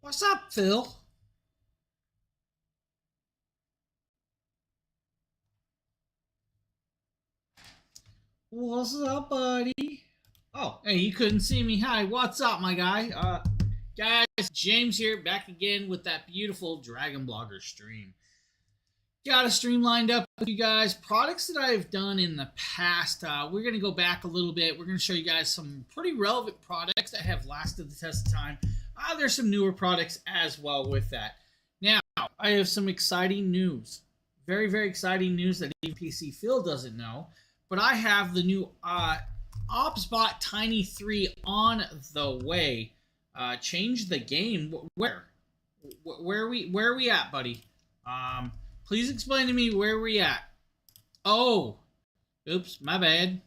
What's up, Phil? What's up, buddy? Oh, hey, you couldn't see me. Hi, what's up, my guy? Guys, James here, back again with that beautiful Dragon Blogger stream. Got a stream lined up with you guys. Products that I've done in the past. We're going to go back a little bit. We're going to show you guys some pretty relevant products that have lasted the test of time. There's some newer products as well with that. Now, I have some exciting news. Very, very exciting news that even PC Phil doesn't know. But I have the new OpsBot Tiny 3 on the way. Change the game. Where are we at, buddy? Please explain to me where we at. Oh, oops, my bad.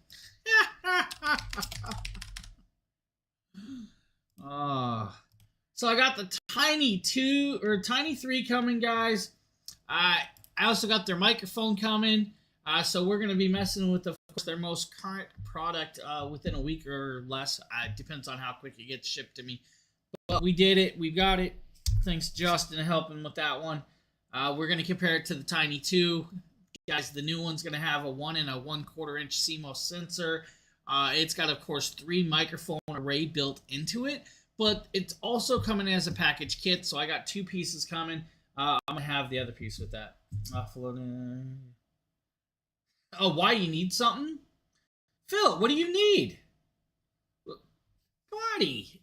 So I got the Tiny 3 coming, guys. I also got their microphone coming. So we're going to be messing with, of course, their most current product within a week or less. Depends on how quick it gets shipped to me. But we did it. We got it. Thanks, Justin, helping with that one. We're going to compare it to the Tiny 2. Guys, the new one's going to have a 1 and a 1/4 inch CMOS sensor. It's got, of course, 3 microphone array built into it. But it's also coming as a package kit. So I got 2 pieces coming. I'm going to have the other piece with that. Oh, why you need something? Phil, what do you need? Buddy.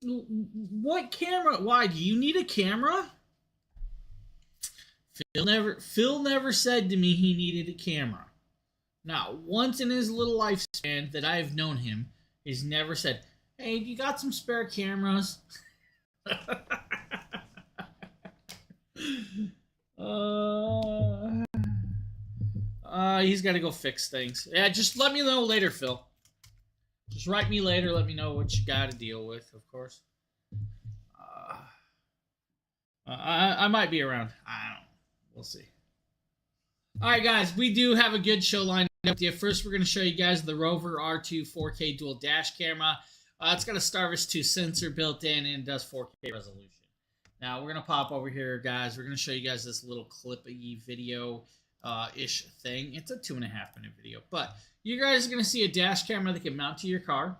What camera? Why do you need a camera? Phil never said to me he needed a camera. Not once in his little lifespan that I've known him, he's never said, "Hey, you got some spare cameras?" He's got to go fix things. Yeah, just let me know later, Phil. Just write me later. Let me know what you got to deal with, of course. I might be around. I don't know. We'll see. All right, guys. We do have a good show lined up with you. First, we're going to show you guys the Rover R2 4K dual dash camera. It's got a Starvis 2 sensor built in and does 4K resolution. Now, we're going to pop over here, guys. We're going to show you guys this little clip-y video ish thing. It's a 2.5 minute video, but you guys are going to see a dash camera that can mount to your car.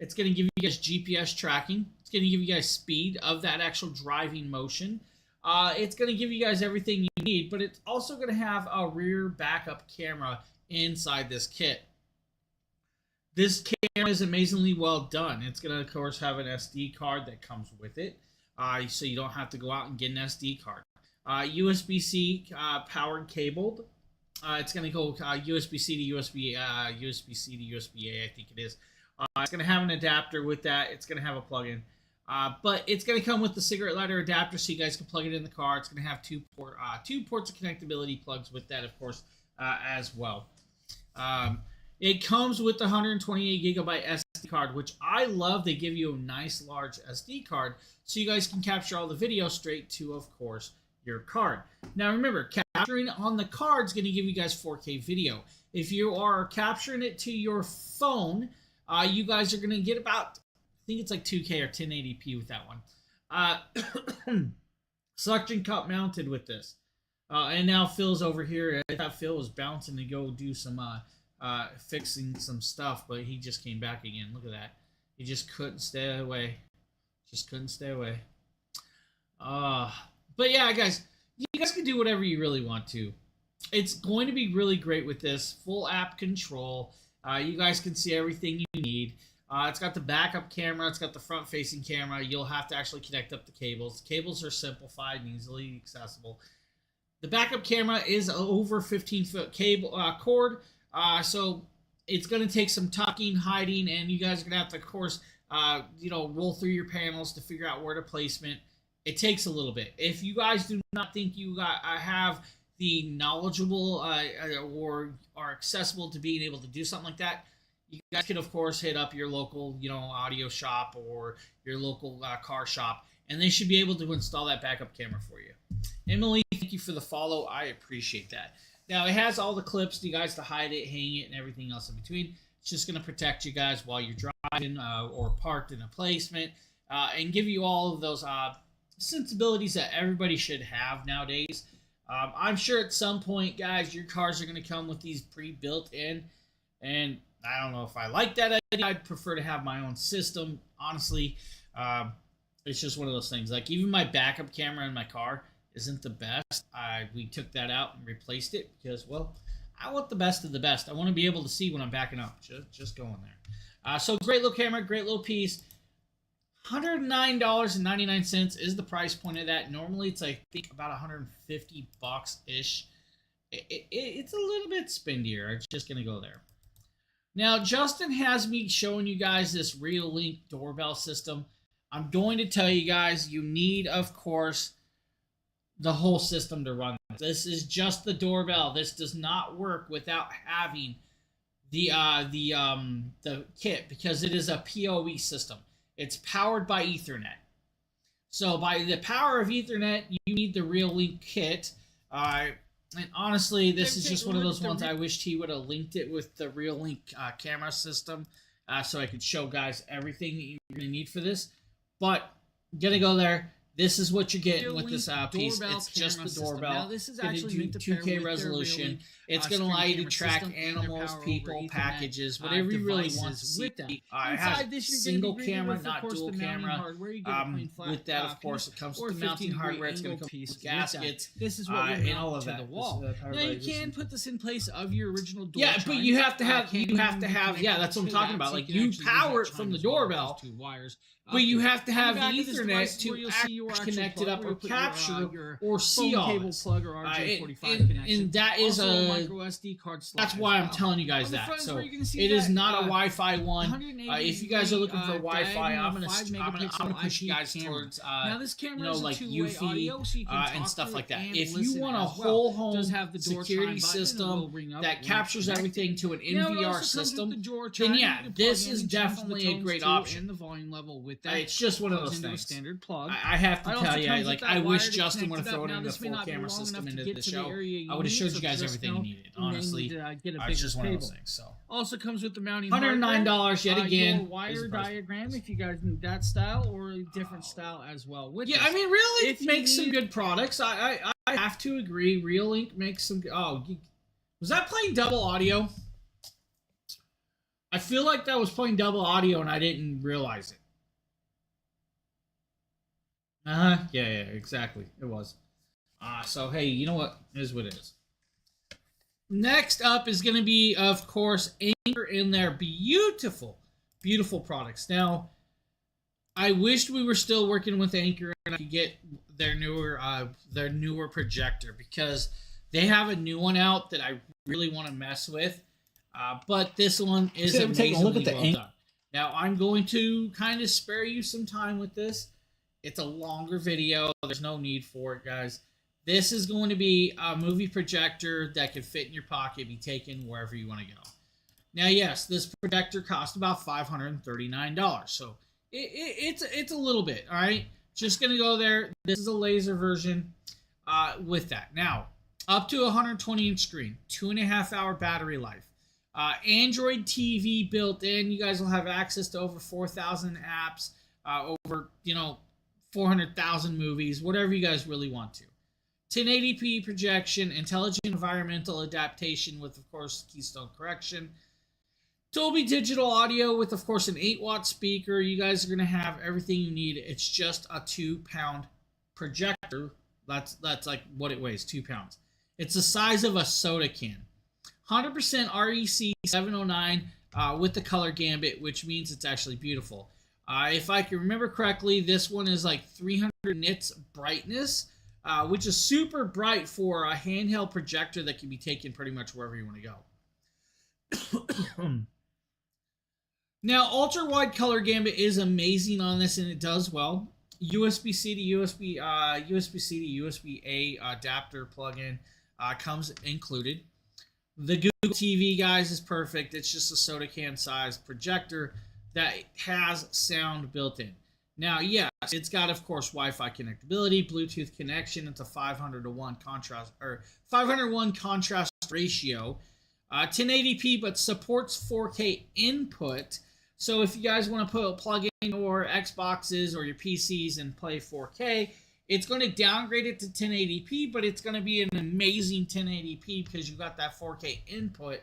It's going to give you guys GPS tracking. It's going to give you guys speed of that actual driving motion. It's going to give you guys everything you need, but it's also going to have a rear backup camera inside this kit. This camera is amazingly well done. It's going to, of course, have an SD card that comes with it, so you don't have to go out and get an SD card. USB-C powered cabled. It's going to go USB-C to USB, USB-C to USB-A, I think it is. It's going to have an adapter with that. It's going to have a plug-in. But it's going to come with the cigarette lighter adapter so you guys can plug it in the car. It's going to have two ports of connectability plugs with that, of course, as well. It comes with the 128 gigabyte SD card, which I love. They give you a nice large SD card so you guys can capture all the video straight to, of course, your card. Now remember, capturing on the card is going to give you guys 4K video. If you are capturing it to your phone, you guys are going to get about, I think it's like 2K or 1080p with that one. Suction cup mounted with this. And now Phil's over here. I thought Phil was bouncing to go do some fixing some stuff, but he just came back again. Look at that. He just couldn't stay away. Just couldn't stay away. But yeah, guys, you guys can do whatever you really want to. It's going to be really great with this. Full app control. You guys can see everything you need. It's got the backup camera. It's got the front-facing camera. You'll have to actually connect up the cables. The cables are simplified and easily accessible. The backup camera is over 15-foot cable cord, so it's going to take some tucking, hiding, and you guys are going to have to, of course, roll through your panels to figure out where to placement. It takes a little bit. If you guys do not think you have the knowledgeable or are accessible to being able to do something like that, you guys can, of course, hit up your local, audio shop or your local car shop, and they should be able to install that backup camera for you. Emily, thank you for the follow. I appreciate that. Now, it has all the clips for you guys to hide it, hang it, and everything else in between. It's just going to protect you guys while you're driving or parked in a placement. and give you all of those sensibilities that everybody should have nowadays. I'm sure at some point, guys, your cars are going to come with these pre-built in, and I don't know if I like that idea. I'd prefer to have my own system, honestly. It's just one of those things. Like, even my backup camera in my car isn't the best. We took that out and replaced it because, well, I want the best of the best. I want to be able to see when I'm backing up. Just going there. So great little camera, great little piece. $109.99 is the price point of that. Normally it's, I think, about $150-ish. It's a little bit spendier. I'm just going to go there. Now, Justin has me showing you guys this Reolink doorbell system. I'm going to tell you guys, you need, of course, the whole system to run this. This is just the doorbell. This does not work without having the kit, because it is a PoE system. It's powered by Ethernet. So by the power of Ethernet, you need the Reolink kit. And honestly, this is just one of those ones I wished he would have linked it with the Reolink camera system, so I could show guys everything that you're going to need for this. But gonna go there. This is what you're getting with this piece. It's just the doorbell. Now, this is actually meant to 2K resolution. It's going to allow you to track animals, people, packages, whatever you really want to see. I have single camera, not dual camera. With that, of course, it comes with the mounting hardware. It's going to come with gaskets and all of that. Now, you can put this in place of your original door. Yeah, but you have to have. Yeah, that's what I'm talking about. Like, you power it from the doorbell. But you have to have Ethernet to actually connect it up or capture or see all this. And that is a micro SD card slot. That's why I'm telling you guys that. So it is not a Wi-Fi one. If you guys are looking for Wi-Fi, I'm gonna push you guys towards now this camera is like two-way audio, so you can and stuff like that. and If you listen want a as whole well. home Have the door security chime button, system ring up that when captures connected. everything to an Now, it NVR also comes system, with the door then chime. yeah, You can this plug is in and change the definitely a tones great too, option. and the volume level with that. It's just one of Plugs those into a things. standard plug. I have to It also tell you, comes like, with I that wish wire to Justin would have connect it up. thrown Now, in a this may not be four-camera long system enough to into get the to show. area you I would have need, showed so you guys just everything know you needed. you may Honestly, need to get a it's bigger just one of those cable. things. So Also comes with the mounting $109 yet again. Your wire diagram if you guys need that style or a different style as well. With yeah, this. I mean, really, If it you makes some need- good products. I have to agree. Reolink makes some. Oh, was that playing double audio? I feel like that was playing double audio and I didn't realize it. Yeah, exactly. It was. So hey, you know what? It is what it is. Next up is going to be, of course, Anchor in their beautiful, beautiful products. Now, I wished we were still working with Anchor and I could get their newer projector, because they have a new one out that I really want to mess with. But this one is amazingly well done. Now, I'm going to kind of spare you some time with this. It's a longer video. There's no need for it, guys. This is going to be a movie projector that could fit in your pocket, be taken wherever you want to go. Now, yes, this projector cost about $539, so it's a little bit, all right? Just going to go there. This is a laser version with that. Now, up to a 120-inch screen, 2.5-hour battery life. Android TV built in. You guys will have access to over 4,000 apps, over 400,000 movies, whatever you guys really want to. 1080p projection, intelligent environmental adaptation with, of course, keystone correction. Dolby Digital Audio with, of course, an 8-watt speaker. You guys are going to have everything you need. It's just a 2-pound projector. That's like what it weighs, 2 pounds. It's the size of a soda can. 100% REC 709 with the color gambit, which means it's actually beautiful. If I can remember correctly, this one is like 300 nits brightness, which is super bright for a handheld projector that can be taken pretty much wherever you want to go. Now, ultra-wide color gambit is amazing on this, and it does well. USB-C to USB-C to USB-A adapter plug-in comes included. The Google TV, guys, is perfect. It's just a soda can size projector that has sound built in. Now, yes, it's got, of course, Wi-Fi connectability, Bluetooth connection. It's a 500:1 contrast or 501 contrast ratio. 1080p, but supports 4K input. So if you guys want to plug in your Xboxes or your PCs and play 4K, it's going to downgrade it to 1080p, but it's going to be an amazing 1080p because you got that 4K input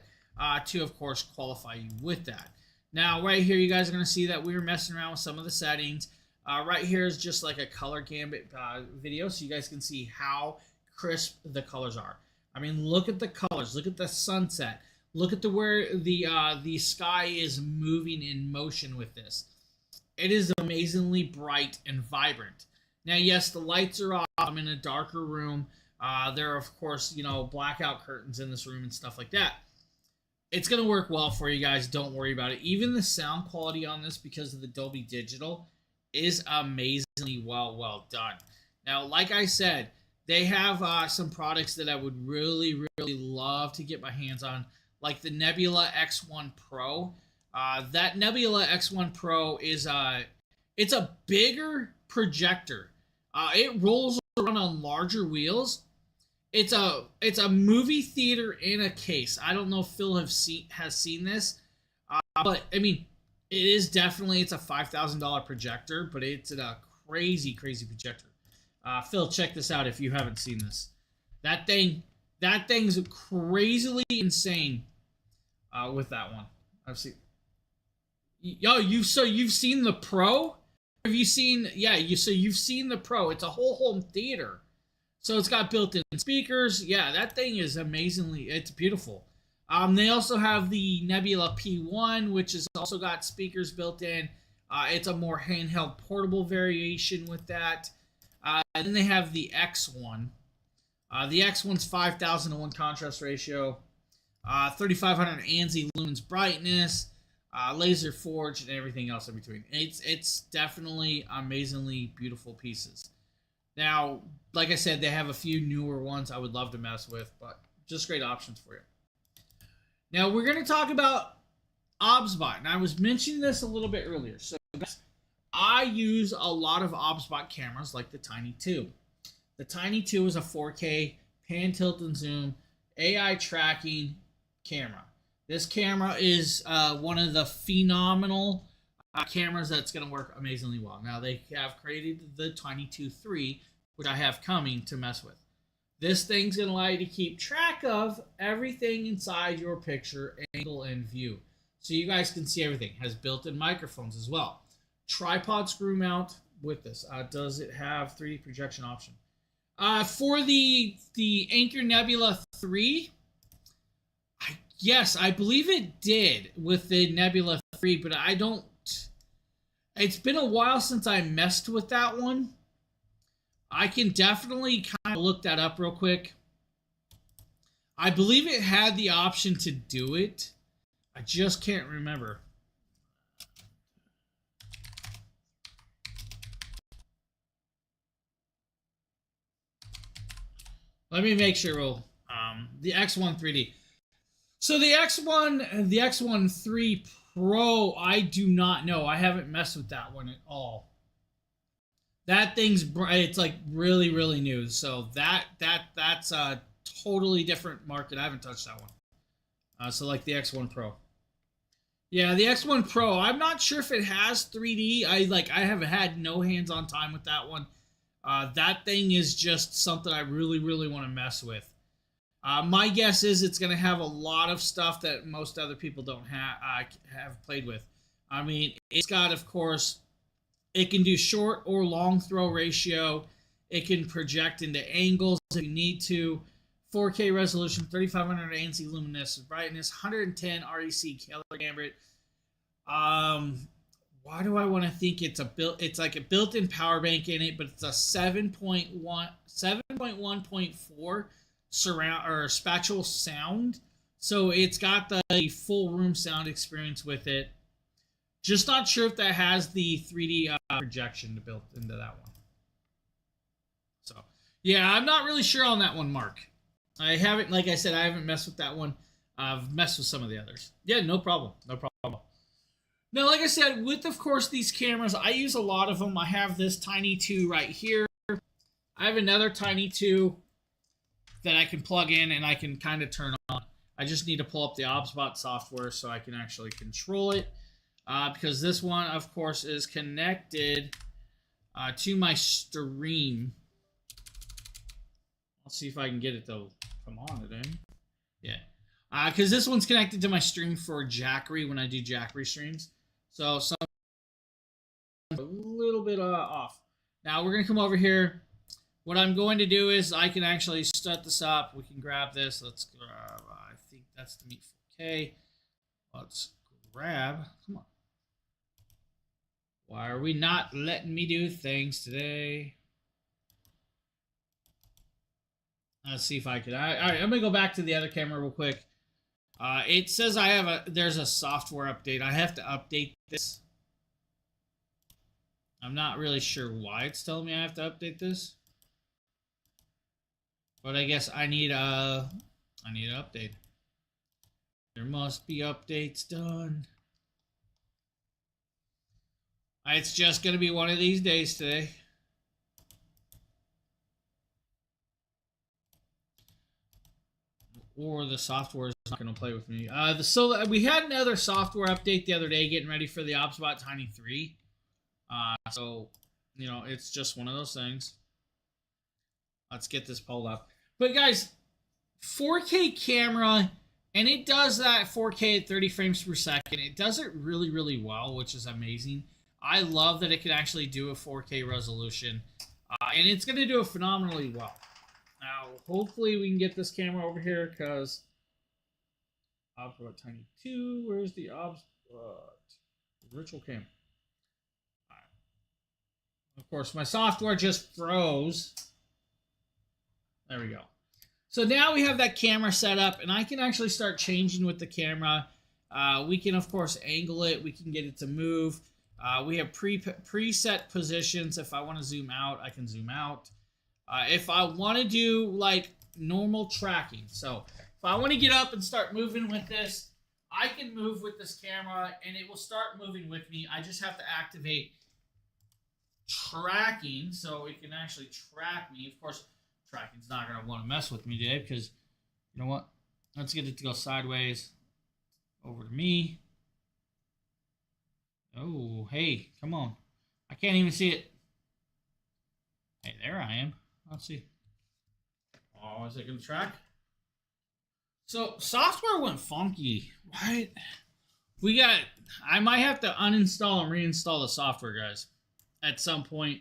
to, of course, qualify you with that. Now, right here, you guys are going to see that we were messing around with some of the settings. Right here is just like a color gambit video, so you guys can see how crisp the colors are. I mean, look at the colors. Look at the sunset. Look at where the sky is moving in motion with this. It is amazingly bright and vibrant. Now, yes, the lights are off. I'm in a darker room. There are, of course, blackout curtains in this room and stuff like that. It's going to work well for you guys. Don't worry about it. Even the sound quality on this, because of the Dolby Digital, is amazingly well done. Now, like I said, they have some products that I would really love to get my hands on, like the Nebula X1 Pro. That Nebula X1 Pro is it's a bigger projector. It rolls around on larger wheels. It's a movie theater in a case. I don't know if Phil has seen this, but I mean, it's a $5,000 projector, but it's a crazy projector. Phil, check this out if you haven't seen this. That thing's crazily insane. With that one, I've seen. You've seen the Pro? Have you seen? Yeah, you've seen the Pro. It's a whole home theater. So it's got built-in speakers. Yeah, that thing is it's beautiful. They also have the Nebula P1, which has also got speakers built in. It's a more handheld portable variation with that. And then they have the X1. The X1's 5,000:1 contrast ratio, 3,500 ANSI lumens brightness, laser forged, and everything else in between. It's definitely amazingly beautiful pieces. Now, like I said, they have a few newer ones I would love to mess with, but just great options for you. Now, we're going to talk about OBSBot, and I was mentioning this a little bit earlier. So, I use a lot of OBSBot cameras like the Tiny 2. The Tiny 2 is a 4K pan, tilt, and zoom AI tracking camera. This camera is one of the phenomenal cameras that's going to work amazingly well. Now, they have created the Tiny 2 3, which I have coming to mess with. This thing's going to allow you to keep track of everything inside your picture, angle, and view. So you guys can see everything. It has built-in microphones as well. Tripod screw mount with this. Does it have 3D projection option? For the Anchor Nebula 3, yes, I believe it did with the Nebula 3, but I don't... It's been a while since I messed with that one. I can definitely kind of look that up real quick. I believe it had the option to do it. I just can't remember. Let me make sure. The X1 3D. So the X1 3 Pro, I do not know. I haven't messed with that one at all. That it's like really new. So that's a totally different market. I haven't touched that one. So like the X1 Pro. Yeah, the X1 Pro. I'm not sure if it has 3D. I have had no hands-on time with that one. That thing is just something I really want to mess with. My guess is it's going to have a lot of stuff that most other people don't have played with. I mean, it's got, of course, it can do short or long throw ratio. It can project into angles if you need to. 4K resolution, 3,500 ANSI luminescent brightness, 110 REC color gambit. Why do I want to think it's like a built-in power bank in it, but it's a 7.1.4 surround or spatial sound. So it's got the full room sound experience with it. Just not sure if that has the 3D projection built into that one. So, yeah, I'm not really sure on that one, Mark. I haven't, like I said, I haven't messed with that one. I've messed with some of the others. Yeah, no problem. No problem. Now, like I said, with, of course, these cameras, I use a lot of them. I have this Tiny 2 right here. I have another Tiny 2 that I can plug in and I can kind of turn on. I just need to pull up the OBSBot software so I can actually control it. because this one, of course, is connected to my stream. I'll see if I can get it to come on today. Yeah. Because this one's connected to my stream for Jackery when I do Jackery streams. So some a little bit off. Now we're going to come over here. What I'm going to do is I can actually set this up. We can grab this. Let's grab, I think that's the Meet 4K. Let's grab, come on. Why are we not letting me do things today? Let's see if I can. All right, I'm gonna go back to the other camera real quick. It says there's a software update. I have to update this. I'm not really sure why it's telling me I have to update this, but I guess I need an update. There must be updates done. It's just gonna be one of these days today. Or the software is not going to play with me. So we had another software update the other day, getting ready for the OBSBot Tiny 3. So, you know, it's just one of those things. Let's get this pulled up. But guys, 4K camera, and it does that 4K at 30 frames per second. It does it really, really well, which is amazing. I love that it can actually do a 4K resolution, and it's going to do it phenomenally well. Now, hopefully we can get this camera over here, because OBSBot Tiny 2, where's the virtual cam? Right. Of course, my software just froze. There we go. So now we have that camera set up, and I can actually start changing with the camera. We can, of course, angle it. We can get it to move. We have preset positions. If I want to zoom out, I can zoom out. If I want to do like normal tracking, so if I want to get up and start moving with this, I can move with this camera and it will start moving with me. I just have to activate tracking so it can actually track me. Of course, tracking's not going to want to mess with me today because, you know what? Let's get it to go sideways over to me. Oh, hey, come on. I can't even see it. Hey, there I am. Let's see. Oh, is it going to track? So, software went funky, right? I might have to uninstall and reinstall the software, guys, at some point.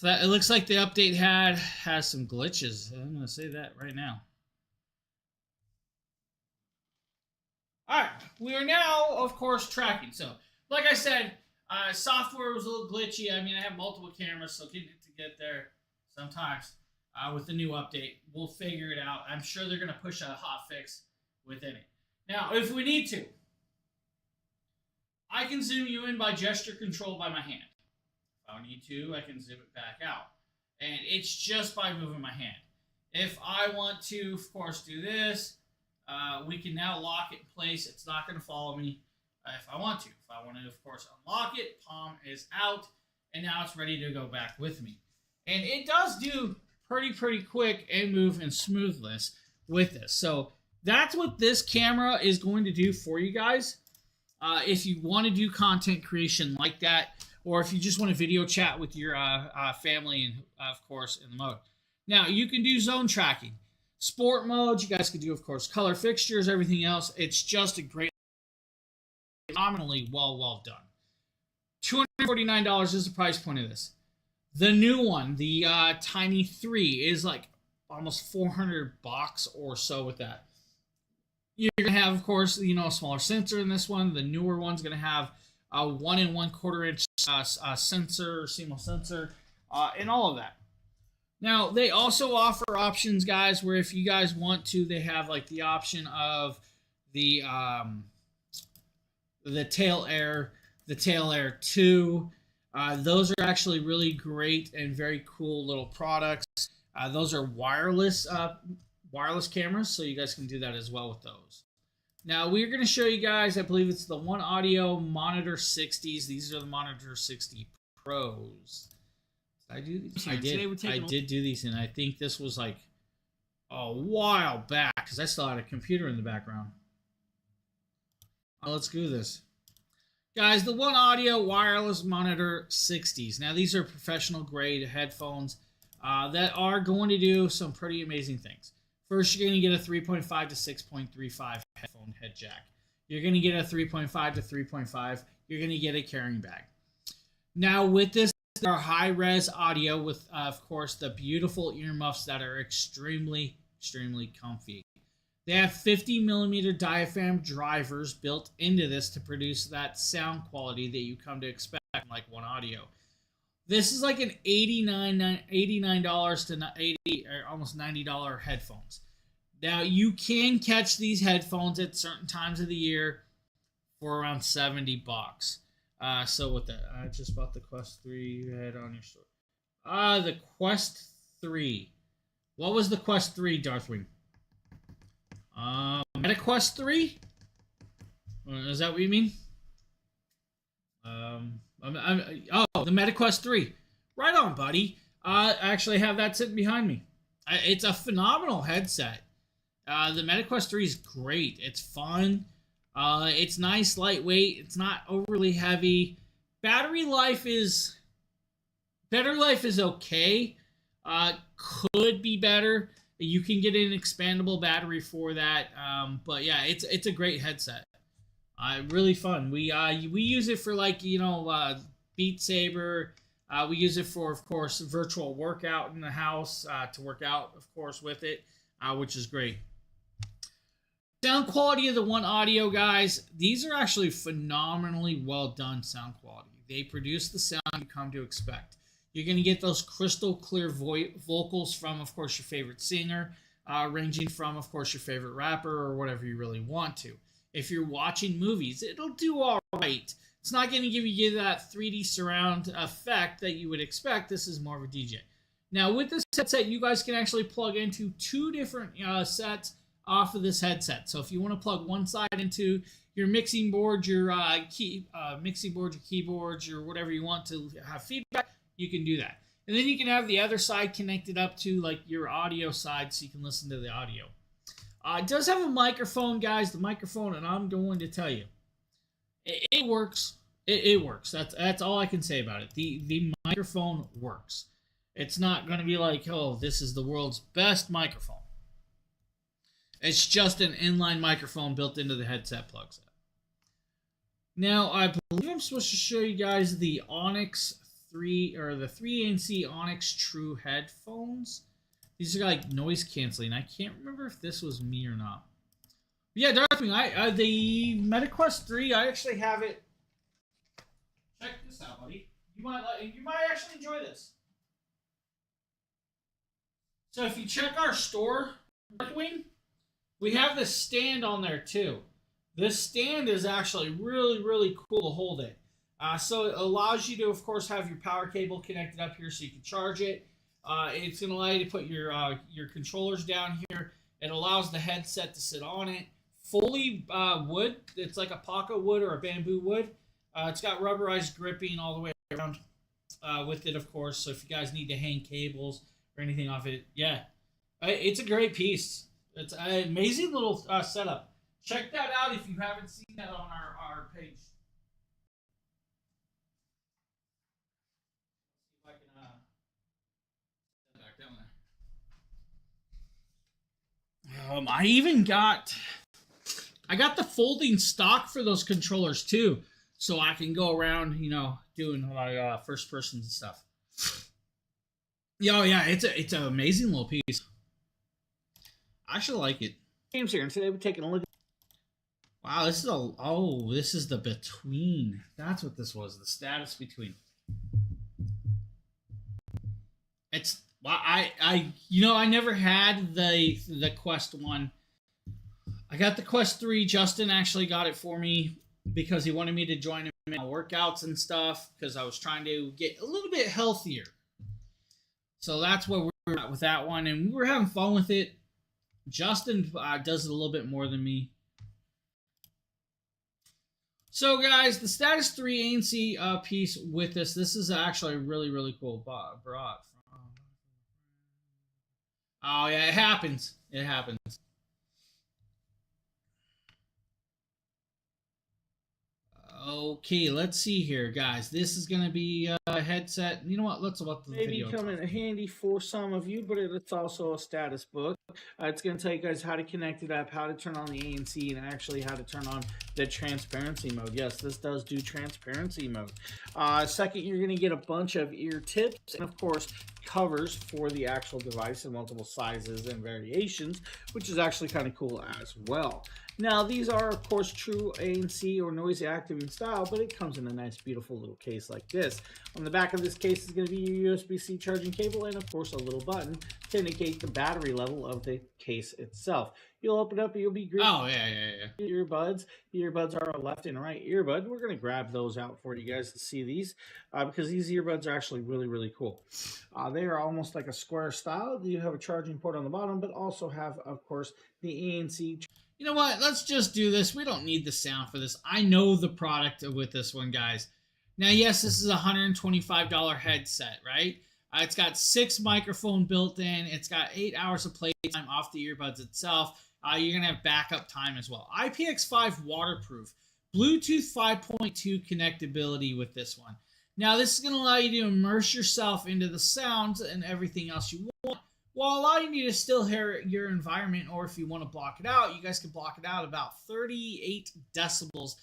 It looks like the update has some glitches. I'm going to say that right now. All right, we are now, of course, tracking. So, like I said, software was a little glitchy. I mean, I have multiple cameras, so getting it to get there sometimes with the new update, we'll figure it out. I'm sure they're going to push a hot fix within it. Now, if we need to, I can zoom you in by gesture control by my hand. If I need to, I can zoom it back out. And it's just by moving my hand. If I want to, of course, do this, we can now lock it in place. It's not going to follow me if I want to. If I want to, of course, unlock it, palm is out, and now it's ready to go back with me. And it does do pretty quick and move and smoothness with this. So that's what this camera is going to do for you guys. If you want to do content creation like that, or if you just want to video chat with your family and, of course, in the mode. Now, you can do zone tracking. Sport mode, you guys can do, of course, color fixtures, everything else. It's just a great, phenomenally well done. $249 is the price point of this. The new one, the Tiny 3, is like almost $400 or so with that. You're going to have, of course, you know, a smaller sensor in this one. The newer one's going to have a 1 1/4 inch sensor, CMOS sensor, and all of that. Now, they also offer options, guys, where if you guys want to, they have like the option of the Tail Air 2. Those are actually really great and very cool little products. Those are wireless cameras, so you guys can do that as well with those. Now, we're going to show you guys, I believe it's the One Audio Monitor 60s. These are the Monitor 60 Pros. Did I do these? I did do these, and I think this was like a while back, because I still had a computer in the background. Let's do this. Guys, the One Audio Wireless Monitor 60s. Now, these are professional grade headphones that are going to do some pretty amazing things. First, you're going to get a 3.5 to 6.35 headphone head jack. You're going to get a 3.5 to 3.5. You're going to get a carrying bag. Now, with this, there are high-res audio with, of course, the beautiful earmuffs that are extremely, extremely comfy. They have 50 millimeter diaphragm drivers built into this to produce that sound quality that you come to expect from like One Audio. This is like an $89 to 80 or almost $90 headphones. Now you can catch these headphones at certain times of the year for around $70. So with that, I just bought the Quest 3 you had on your store. The Quest 3. What was the Quest 3, Darthwing? MetaQuest 3? Is that what you mean? The MetaQuest 3. Right on, buddy. I actually have that sitting behind me. It's a phenomenal headset. The MetaQuest 3 is great. It's fun. It's nice, lightweight. It's not overly heavy. Battery life is okay. Could be better. You can get an expandable battery for that, but yeah, it's a great headset. Really fun. We use it for like Beat Saber. We use it for, of course, virtual workout in the house to work out, of course, with it, which is great. Sound quality of the One Audio, guys. These are actually phenomenally well done sound quality. They produce the sound you come to expect. You're going to get those crystal clear vocals from, of course, your favorite singer, ranging from, of course, your favorite rapper or whatever you really want to. If you're watching movies, it'll do all right. It's not going to give you that 3D surround effect that you would expect. This is more of a DJ. Now, with this headset, you guys can actually plug into two different sets off of this headset. So if you want to plug one side into your mixing board, your keyboards, your whatever you want to have feedback, you can do that. And then you can have the other side connected up to like your audio side so you can listen to the audio. It does have a microphone, guys. The microphone, and I'm going to tell you, it works. It works. That's all I can say about it. The microphone works. It's not going to be like, oh, this is the world's best microphone. It's just an inline microphone built into the headset plug set. Now, I believe I'm supposed to show you guys the Onyx 3 or the 3ANC Onyx True headphones. These are like noise canceling. I can't remember if this was me or not. But yeah, Darthwing, the MetaQuest 3, I actually have it. Check this out, buddy. You might actually enjoy this. So if you check our store, Darthwing, we have this stand on there too. This stand is actually really, really cool to hold it. So it allows you to, of course, have your power cable connected up here so you can charge it. It's going to allow you to put your controllers down here. It allows the headset to sit on it. Fully wood. It's like a Paca wood or a bamboo wood. It's got rubberized gripping all the way around with it, of course. So if you guys need to hang cables or anything off it, yeah. It's a great piece. It's an amazing little setup. Check that out if you haven't seen that on our page. I got the folding stock for those controllers too, so I can go around, doing my first person stuff. Yeah, it's an amazing little piece. I actually like it. Games here, and today we're taking a look. Wow, this is the between. That's what this was. The status between. It's I never had the Quest 1. I got the Quest 3. Justin actually got it for me because he wanted me to join him in my workouts and stuff because I was trying to get a little bit healthier. So that's where we're at with that one, and we were having fun with it. Justin does it a little bit more than me. So, guys, the Status 3 ANC piece with this is actually really, really cool. Brought from... Oh, yeah, it happens. It happens. Okay, let's see here, guys. This is going to be a headset. You know what? Let's let the Maybe video come in handy for some of you, but it's also a status book. It's going to tell you guys how to connect it up, how to turn on the ANC, and actually how to turn on the transparency mode. Yes, this does do transparency mode. Second, you're going to get a bunch of ear tips and, of course, covers for the actual device in multiple sizes and variations, which is actually kind of cool as well. Now, these are, of course, true ANC or noise activating style, but it comes in a nice, beautiful little case like this. On the back of this case is going to be your USB-C charging cable and, of course, a little button to indicate the battery level of the case itself. You'll open up and you'll be greeted. Oh, yeah. Earbuds. The earbuds are a left and right earbud. We're going to grab those out for you guys to see these because these earbuds are actually really, really cool. They are almost like a square style. You have a charging port on the bottom, but also have, of course, the ANC. You know what? Let's just do this. We don't need the sound for this. I know the product with this one, guys. Now, yes, this is a $125 headset, right? It's got 6 microphone built in. It's got 8 hours of playtime off the earbuds itself. You're going to have backup time as well. IPX5 waterproof. Bluetooth 5.2 connectability with this one. Now, this is going to allow you to immerse yourself into the sounds and everything else you want, while allowing you to still hear your environment, or if you want to block it out, you guys can block it out about 38 decibels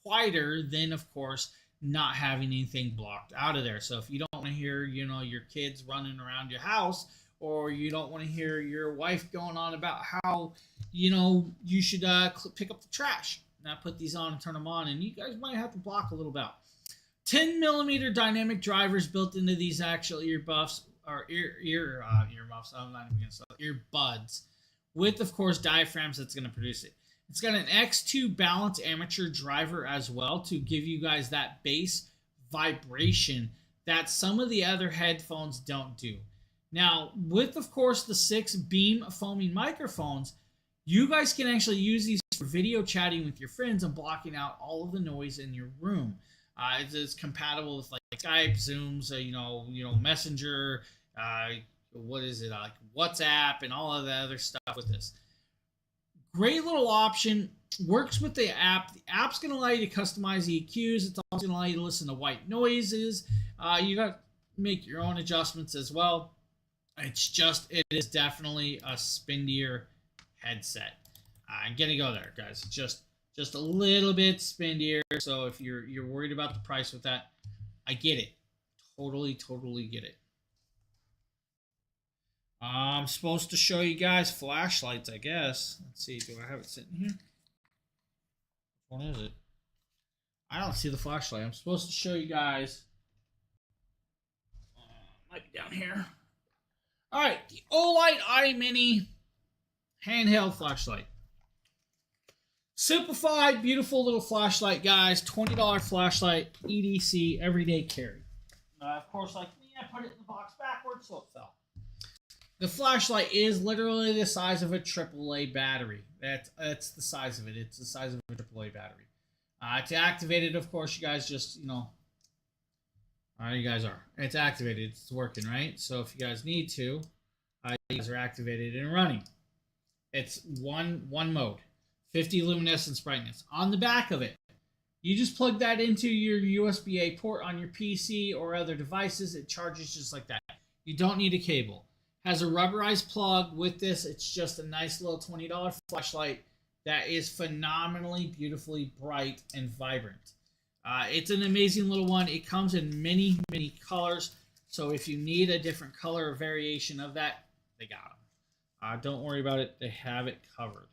quieter than, of course, not having anything blocked out of there. So if you don't want to hear, your kids running around your house, or you don't want to hear your wife going on about how, you should pick up the trash. Now put these on and turn them on, and you guys might have to block a little bit. 10mm dynamic drivers built into these actual earbuffs, or earmuffs. I'm not even gonna say earbuds, with of course diaphragms that's gonna produce it. It's got an X2 balance amateur driver as well to give you guys that bass vibration that some of the other headphones don't do. Now, with of course the 6 beam foaming microphones, you guys can actually use these for video chatting with your friends and blocking out all of the noise in your room. It's compatible with like Skype, Zooms, Messenger, like WhatsApp, and all of the other stuff with this. Great little option. Works with the app. The app's going to allow you to customize EQs. It's also going to allow you to listen to white noises. You got to make your own adjustments as well. It is definitely a spindier headset. I'm going to go there, guys. Just a little bit spindier. So if you're worried about the price with that, I get it. Totally get it. I'm supposed to show you guys flashlights, I guess. Let's see. Do I have it sitting here? Which one is it? I don't see the flashlight. I'm supposed to show you guys. Might be down here. All right. The Olight iMini handheld flashlight. Simplified, beautiful little flashlight, guys. $20 flashlight, EDC, everyday carry. Of course, like me, I put it in the box backwards, so it fell. The flashlight is literally the size of a AAA battery. That's the size of it. It's the size of a AAA battery. To activate it, of course, you guys just, you guys are. It's activated. It's working, right? So if you guys need to, you guys are activated and running. It's one mode. 50 luminescence brightness. On the back of it, you just plug that into your USB-A port on your PC or other devices. It charges just like that. You don't need a cable. Has a rubberized plug with this. It's just a nice little $20 flashlight that is phenomenally, beautifully bright and vibrant. It's an amazing little one. It comes in many colors. So if you need a different color or variation of that, they got them. Don't worry about it. They have it covered.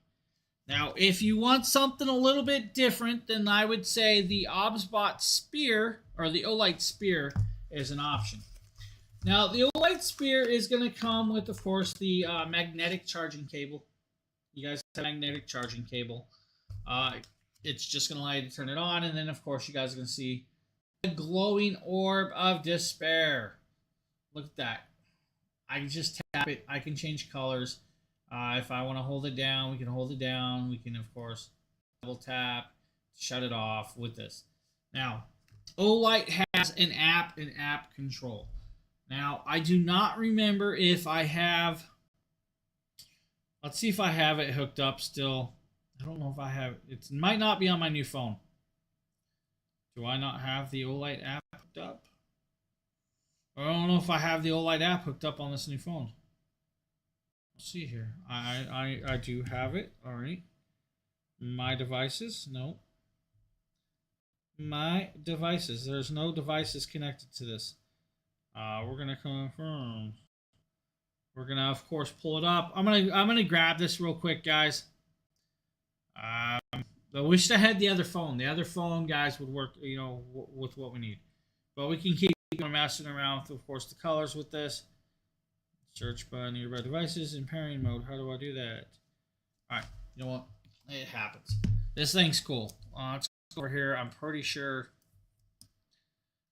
Now, if you want something a little bit different, then I would say the OBSBot Spear, or the Olight Spear, is an option. Now, the Olight Spear is going to come with, of course, the magnetic charging cable. You guys have a magnetic charging cable. It's just going to allow you to turn it on, and then, of course, you guys are going to see the glowing orb of despair. Look at that. I can just tap it. I can change colors. If I want to hold it down, we can hold it down. We can, of course, double tap, shut it off with this. Now, Olight has an app and app control. Now, I do not remember if I have... Let's see if I have it hooked up still. I don't know if I have... It might not be on my new phone. Do I not have the Olight app hooked up? I don't know if I have the Olight app hooked up on this new phone. Let's see here. I do have it. All right. My devices. No. My devices. There's no devices connected to this. We're gonna confirm. We're gonna, of course, pull it up. I'm gonna grab this real quick, guys. I wish I had the other phone. The other phone, guys, would work, you know, with what we need. But we can keep messing around with, of course, the colors with this. Search by nearby devices in pairing mode. How do I do that? All right, you know what? It happens. This thing's cool. Let's go over here. I'm pretty sure.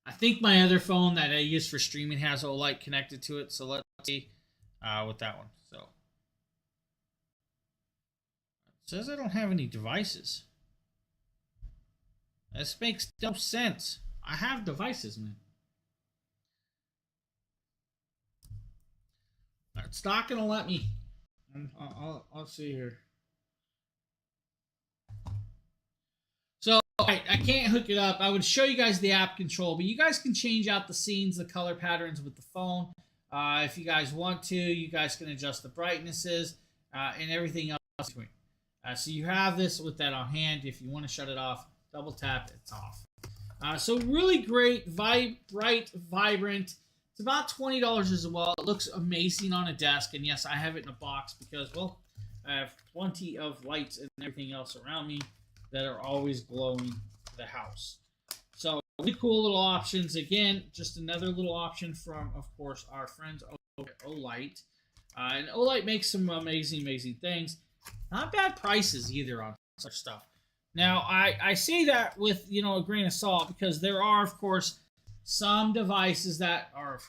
I think my other phone that I use for streaming has Olight connected to it. So let's see with that one. So it says I don't have any devices. This makes no sense. I have devices, man. It's not gonna let me. I'll see here. So I can't hook it up. I would show you guys the app control, but you guys can change out the scenes, the color patterns with the phone. If you guys want to, you guys can adjust the brightnesses and everything else between. So you have this with that on hand. If you want to shut it off, double tap, it's off. So really great, bright, vibrant. It's about $20 as well. It looks amazing on a desk. And yes, I have it in a box because, well, I have plenty of lights and everything else around me that are always glowing the house. So really cool little options. Again, just another little option from, of course, our friends Olight. And Olight makes some amazing things. Not bad prices either on such stuff. Now, I say that with, you know, a grain of salt because there are, of course, some devices that are,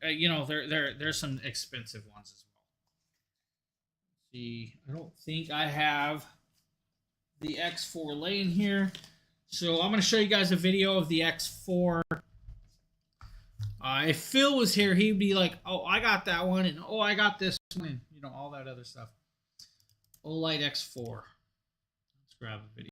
you know, there's some expensive ones as well. Let's see, I don't think I have the X4 laying here, so I'm going to show you guys a video of the X4. If Phil was here, he'd be like, "Oh, I got that one," and "Oh, I got this one," and, you know, all that other stuff. Olight X4. Let's grab a video.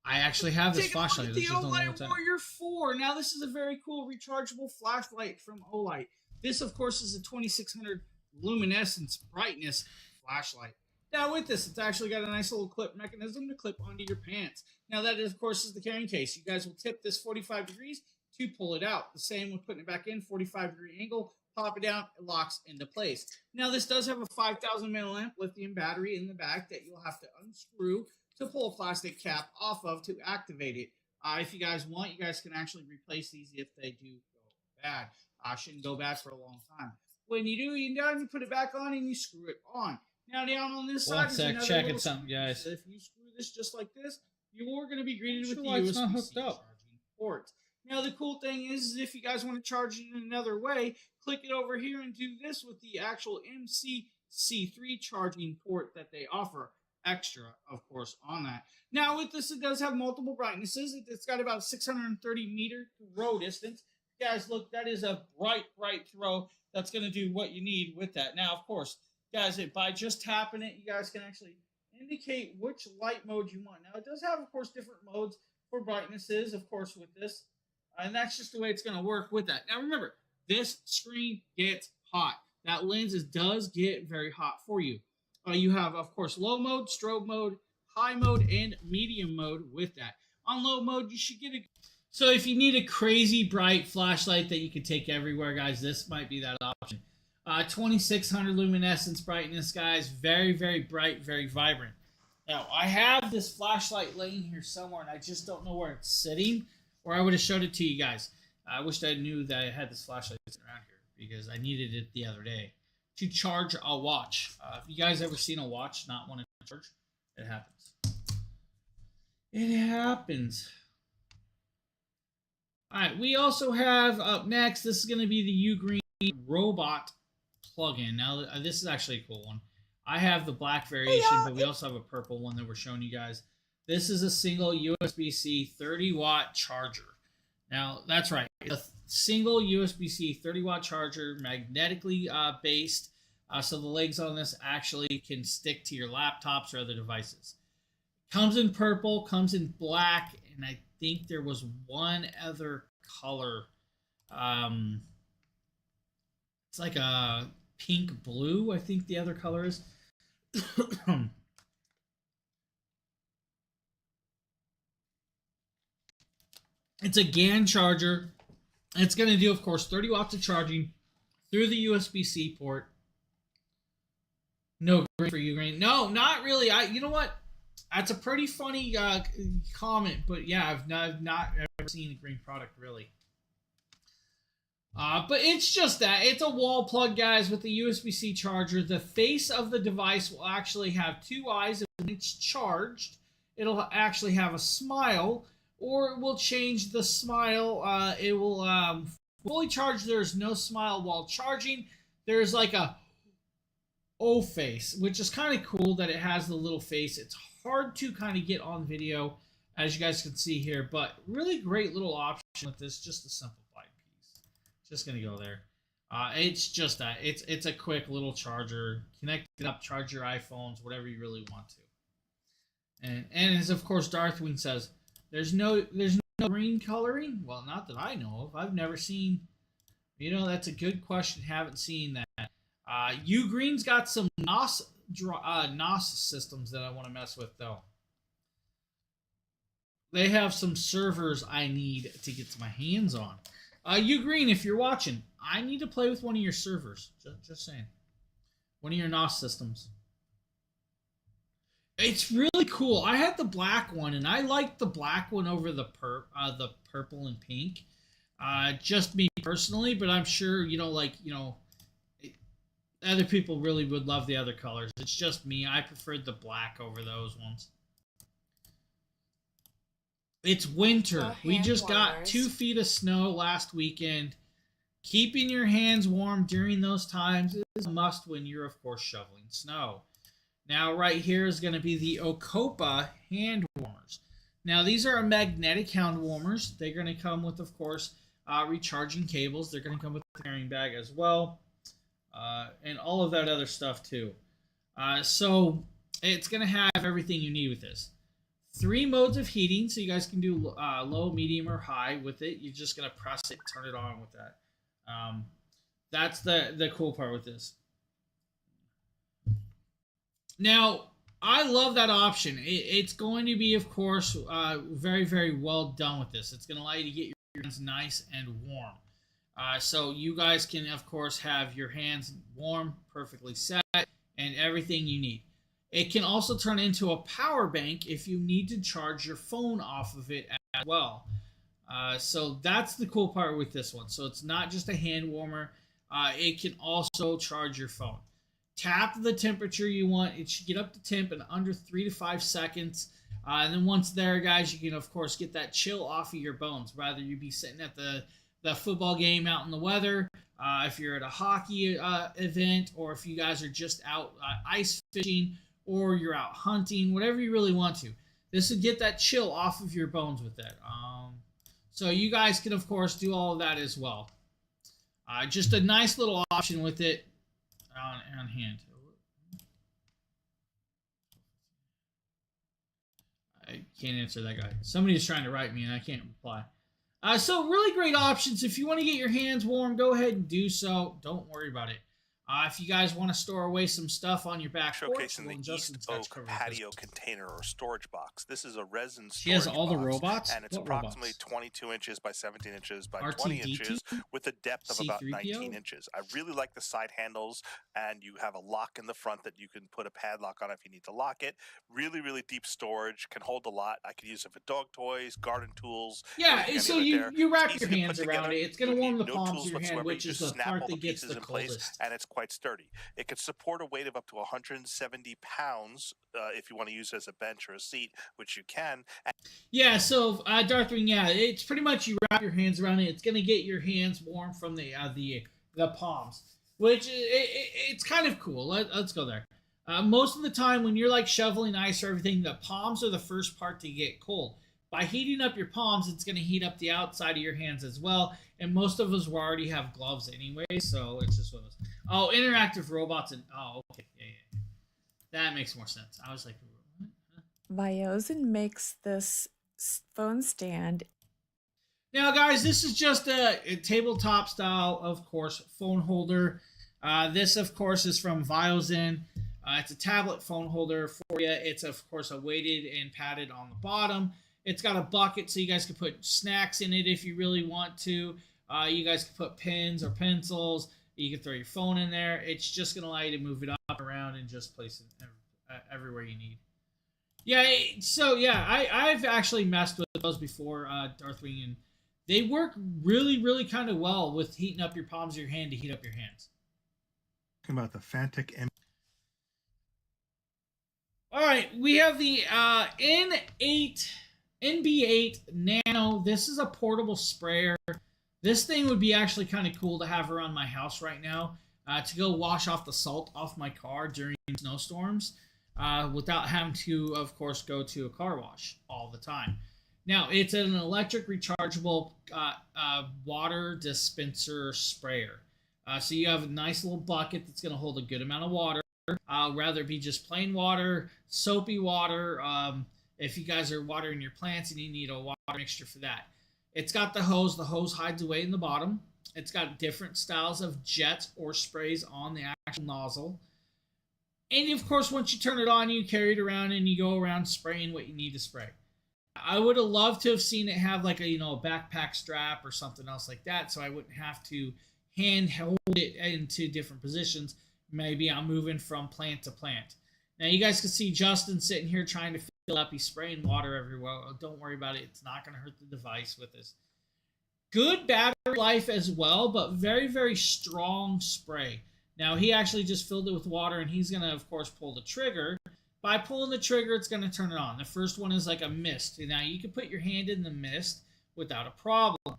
I actually have this flashlight. The Olight Warrior 4. Now, this is a very cool rechargeable flashlight from Olight. This, of course, is a 2600 luminescence brightness flashlight. Now, with this, it's actually got a nice little clip mechanism to clip onto your pants. Now, that, of course, is the carrying case. You guys will tip this 45 degrees to pull it out. The same with putting it back in, 45-degree angle. Pop it down, it locks into place. Now, this does have a 5,000 milliamp lithium battery in the back that you'll have to unscrew to pull a plastic cap off of to activate it. If you guys want, you guys can actually replace these if they do go bad. Shouldn't go bad for a long time. When you do, you put it back on and you screw it on. Now, down on this side, one sec, checking something, guys. If you screw this just like this, you're going to be greeted with the USB-C charging port. Now, the cool thing is if you guys want to charge it in another way, click it over here and do this with the actual MCC3 charging port that they offer. Extra, of course, on that. Now, with this, it does have multiple brightnesses. It's got about 630 meter throw distance. Guys, look, that is a bright throw. That's going to do what you need with that. Now, of course, guys, by just tapping it, you guys can actually indicate which light mode you want. Now, it does have, of course, different modes for brightnesses, of course, with this. And that's just the way it's going to work with that. Now, remember, this screen gets hot. That lens does get very hot for you. You have, of course, low mode, strobe mode, high mode, and medium mode with that. On low mode, you should get a... So if you need a crazy bright flashlight that you can take everywhere, guys, this might be that option. 2600 luminescence brightness, guys. Very bright, very vibrant. Now, I have this flashlight laying here somewhere, and I just don't know where it's sitting, or I would have showed it to you guys. I wished I knew that I had this flashlight sitting around here because I needed it the other day to charge a watch. If you guys ever seen a watch not want to charge, it happens. It happens. All right, we also have up next, this is going to be the Ugreen robot plugin. Now, this is actually a cool one. I have the black variation, but we also have a purple one that we're showing you guys. This is a single USB-C 30-watt charger. Now, that's right. A single USB-C 30-watt charger, magnetically based. So the legs on this actually can stick to your laptops or other devices. Comes in purple, comes in black, and I think there was one other color. It's like a pink blue, I think the other color is. It's a GAN charger. It's going to do, of course, 30 watts of charging through the USB-C port. No green for you, green. No, not really. You know what? That's a pretty funny comment, but yeah, I've not ever seen a green product really. But it's just that. It's a wall plug, guys, with the USB-C charger. The face of the device will actually have two eyes. When it's charged, it'll actually have a smile, or it will change the smile. It will fully charged. There's no smile while charging. There's like a O face, which is kind of cool that it has the little face. It's hard to kind of get on video, as you guys can see here, but really great little option with this. Just a simplified piece. Just gonna go there. It's just that it's a quick little charger. Connect it up, charge your iPhones, whatever you really want to. And as of course Darthwing says, there's no green coloring. Well, not that I know of. I've never seen. You know, that's a good question. Haven't seen that. Ugreen's got some NOS systems that I want to mess with, though. They have some servers I need to get my hands on. Ugreen, if you're watching, I need to play with one of your servers. Just saying. One of your NOS systems. It's really cool. I had the black one, and I liked the black one over the purple and pink. Just me personally, but I'm sure, other people really would love the other colors. It's just me. I preferred the black over those ones. It's winter. We just got 2 feet of snow last weekend. Keeping your hands warm during those times is a must when you're, of course, shoveling snow. Now, right here is going to be the Ocopa hand warmers. Now, these are magnetic hand warmers. They're going to come with, of course, recharging cables. They're going to come with a carrying bag as well. And all of that other stuff, too. So, it's going to have everything you need with this. 3 modes of heating, so you guys can do low, medium, or high with it. You're just going to press it, turn it on with that. That's the cool part with this. Now, I love that option. It's going to be, of course, very, very well done with this. It's going to allow you to get your hands nice and warm. So you guys can, of course, have your hands warm, perfectly set, and everything you need. It can also turn into a power bank if you need to charge your phone off of it as well. So that's the cool part with this one. So it's not just a hand warmer. It can also charge your phone. Tap the temperature you want. It should get up to temp in under 3 to 5 seconds. And then once there, guys, you can, of course, get that chill off of your bones. Rather you be sitting at the football game out in the weather, if you're at a hockey event, or if you guys are just out ice fishing, or you're out hunting, whatever you really want to. This would get that chill off of your bones with that. So you guys can, of course, do all of that as well. Just a nice little option with it on hand. I can't answer that guy. Somebody's trying to write me and I can't reply. So really great options. If you want to get your hands warm, go ahead and do so. Don't worry about it. If you guys want to store away some stuff on your back porch, showcasing the East Oak patio container or storage box. This is a resin storage box. She has all the robots? And it's approximately 22 inches by 17 inches by 20 inches with a depth of about 19 inches. I really like the side handles, and you have a lock in the front that you can put a padlock on if you need to lock it. Really, really deep storage. Can hold a lot. I could use it for dog toys, garden tools. Yeah, so you wrap your hands around it. It's going to warm the palms of your hand, which is the part that gets the coldest. And it's quite sturdy. It can support a weight of up to 170 pounds if you want to use it as a bench or a seat, which you can. Yeah, so Darthwing, yeah, it's pretty much you wrap your hands around it. It's going to get your hands warm from the palms, which it's kind of cool. Let's go there. Most of the time when you're like shoveling ice or everything, the palms are the first part to get cold. By heating up your palms, it's going to heat up the outside of your hands as well. And most of us will already have gloves anyway, so it's just one of those. Oh, interactive robots and okay, yeah. That makes more sense. I was like, what? Viozin makes this phone stand. Now, guys, this is just a tabletop style, of course, phone holder. This, of course, is from Viozin. It's a tablet phone holder for you. It's, of course, a weighted and padded on the bottom. It's got a bucket so you guys can put snacks in it if you really want to. You guys can put pens or pencils. You can throw your phone in there. It's just going to allow you to move it up around and just place it everywhere you need. Yeah, so yeah, I've actually messed with those before, Darthwing, and they work really, really kind of well with heating up your palms of your hand to heat up your hands. Talking about the Fantic M. All right, we have the NB8 Nano. This is a portable sprayer. This thing would be actually kind of cool to have around my house right now to go wash off the salt off my car during snowstorms without having to, of course, go to a car wash all the time. Now, it's an electric rechargeable water dispenser sprayer. So you have a nice little bucket that's going to hold a good amount of water. Rather be just plain water, soapy water. If you guys are watering your plants and you need a water mixture for that. It's got the hose. The hose hides away in the bottom. It's got different styles of jets or sprays on the actual nozzle. And of course, once you turn it on, you carry it around and you go around spraying what you need to spray. I would have loved to have seen it have like a backpack strap or something else like that, so I wouldn't have to hand hold it into different positions. Maybe I'm moving from plant to plant. Now you guys can see Justin sitting here trying to fill up. He's spraying water everywhere. Don't worry about it. It's not going to hurt the device with this. Good battery life as well, but very, very strong spray. Now he actually just filled it with water, and he's going to, of course, pull the trigger. By pulling the trigger, it's going to turn it on. The first one is like a mist. Now you can put your hand in the mist without a problem.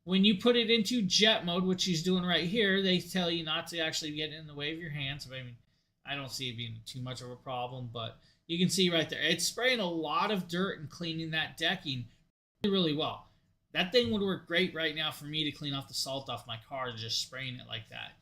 When you put it into jet mode, which he's doing right here, they tell you not to actually get in the way of your hands. So, I mean, I don't see it being too much of a problem, but you can see right there. It's spraying a lot of dirt and cleaning that decking really, really well. That thing would work great right now for me to clean off the salt off my car, just spraying it like that.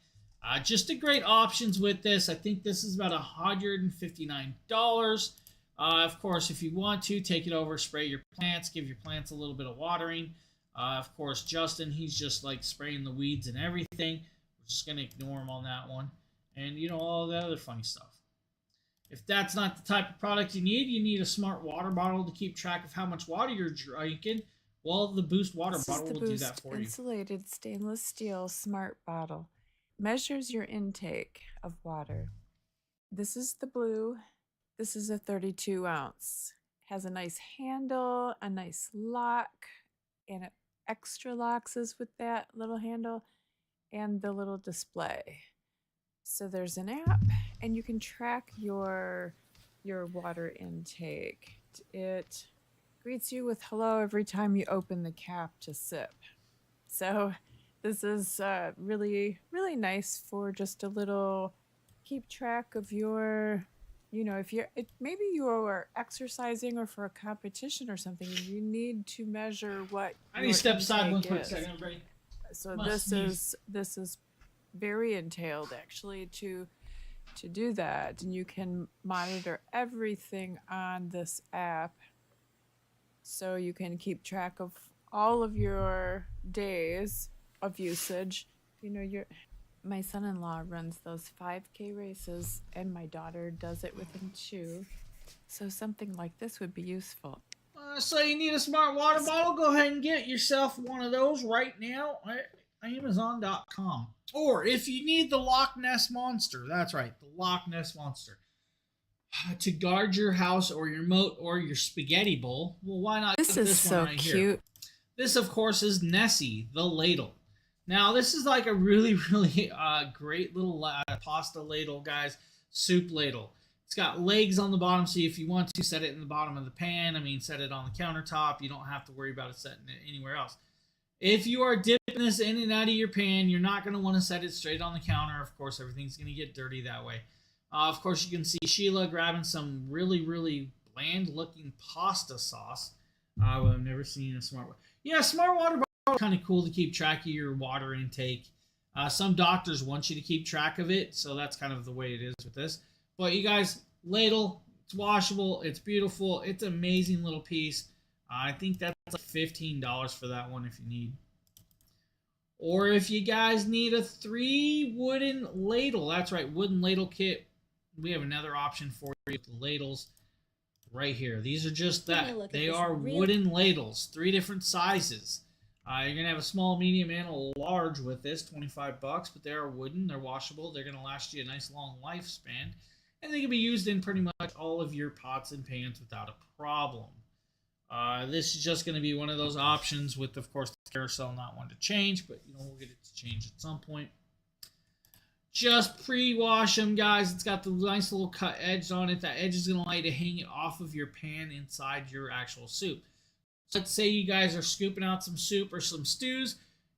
Just a great options with this. I think this is about $159. Of course, if you want to, take it over, spray your plants, give your plants a little bit of watering. Of course, Justin, he's just like spraying the weeds and everything. We're just going to ignore him on that one. And, all the other funny stuff. If that's not the type of product you need a smart water bottle to keep track of how much water you're drinking. Well, the Boost water bottle will do that for you. Insulated stainless steel smart bottle. Measures your intake of water. This is the blue. This is a 32 ounce. Has a nice handle, a nice lock, and it extra locks with that little handle and the little display. So there's an app, and you can track your water intake. It greets you with hello every time you open the cap to sip. So this is really, really nice for just a little keep track of your, maybe you are exercising or for a competition or something, and you need to measure what. I need to step aside one quick second, everybody. So this is very entailed actually to do that, and you can monitor everything on this app, so you can keep track of all of your days of usage. My son-in-law runs those 5K races, and my daughter does it with him too. So something like this would be useful. So you need a smart water bottle? Go ahead and get yourself one of those right now at Amazon.com. Or if you need the Loch Ness Monster, that's right, the Loch Ness Monster, to guard your house or your moat or your spaghetti bowl, well, why not? This is so right cute. Here? This, of course, is Nessie, the ladle. Now, this is like a really, really great little pasta ladle, guys. Soup ladle. It's got legs on the bottom, so if you want to set it in the bottom of the pan, set it on the countertop. You don't have to worry about it setting it anywhere else. If you are dipping this in and out of your pan, you're not going to want to set it straight on the counter. Of course, everything's going to get dirty that way. Of course, you can see Sheila grabbing some really, really bland-looking pasta sauce. Well, I've never seen a smart water. Yeah, smart water bottle is kind of cool to keep track of your water intake. Some doctors want you to keep track of it, so that's kind of the way it is with this. But you guys, ladle, it's washable, it's beautiful, it's an amazing little piece. I think that's like $15 for that one if you need. Or if you guys need a 3 wooden ladle, that's right, wooden ladle kit. We have another option for you with the ladles right here. These are just that. They are wooden ladles, 3 different sizes. You're going to have a small, medium, and a large with this, $25, but they are wooden, they're washable, they're going to last you a nice long lifespan, and they can be used in pretty much all of your pots and pans without a problem. This is just going to be one of those options with, of course, the carousel not wanting to change, but we'll get it to change at some point. Just pre-wash them, guys. It's got the nice little cut edge on it. That edge is going to allow you to hang it off of your pan inside your actual soup. So let's say you guys are scooping out some soup or some stews.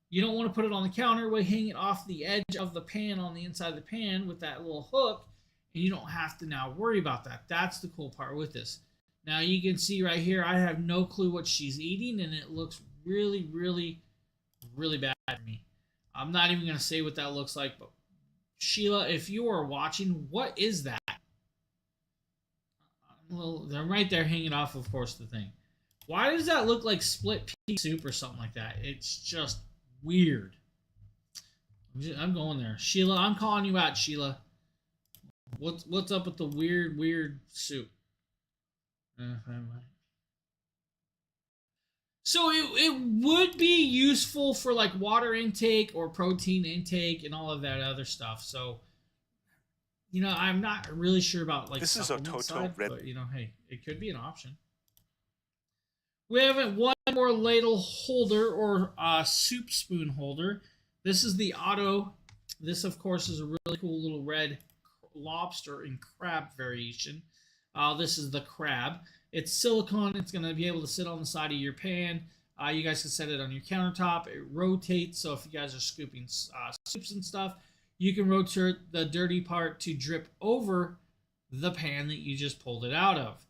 You don't want to put it on the counter. We hang it off the edge of the pan on the inside of the pan with that little hook, and you don't have to now worry about that. That's the cool part with this. Now you can see right here, I have no clue what she's eating, and it looks really, really, really bad for me. I'm not even going to say what that looks like, but Sheila, if you are watching, what is that? Well, they're right there hanging off, of course, the thing. Why does that look like split pea soup or something like that? It's just weird. I'm going there. Sheila, I'm calling you out, Sheila. What's up with the weird soup? So it would be useful for like water intake or protein intake and all of that other stuff. So, I'm not really sure about like this is a total side, red. but hey, it could be an option. We have one more ladle holder or soup spoon holder. This is the Auto. This, of course, is a really cool little red lobster and crab variation. This is the crab. It's silicone. It's going to be able to sit on the side of your pan. You guys can set it on your countertop. It rotates, so if you guys are scooping soups and stuff, you can rotate the dirty part to drip over the pan that you just pulled it out of.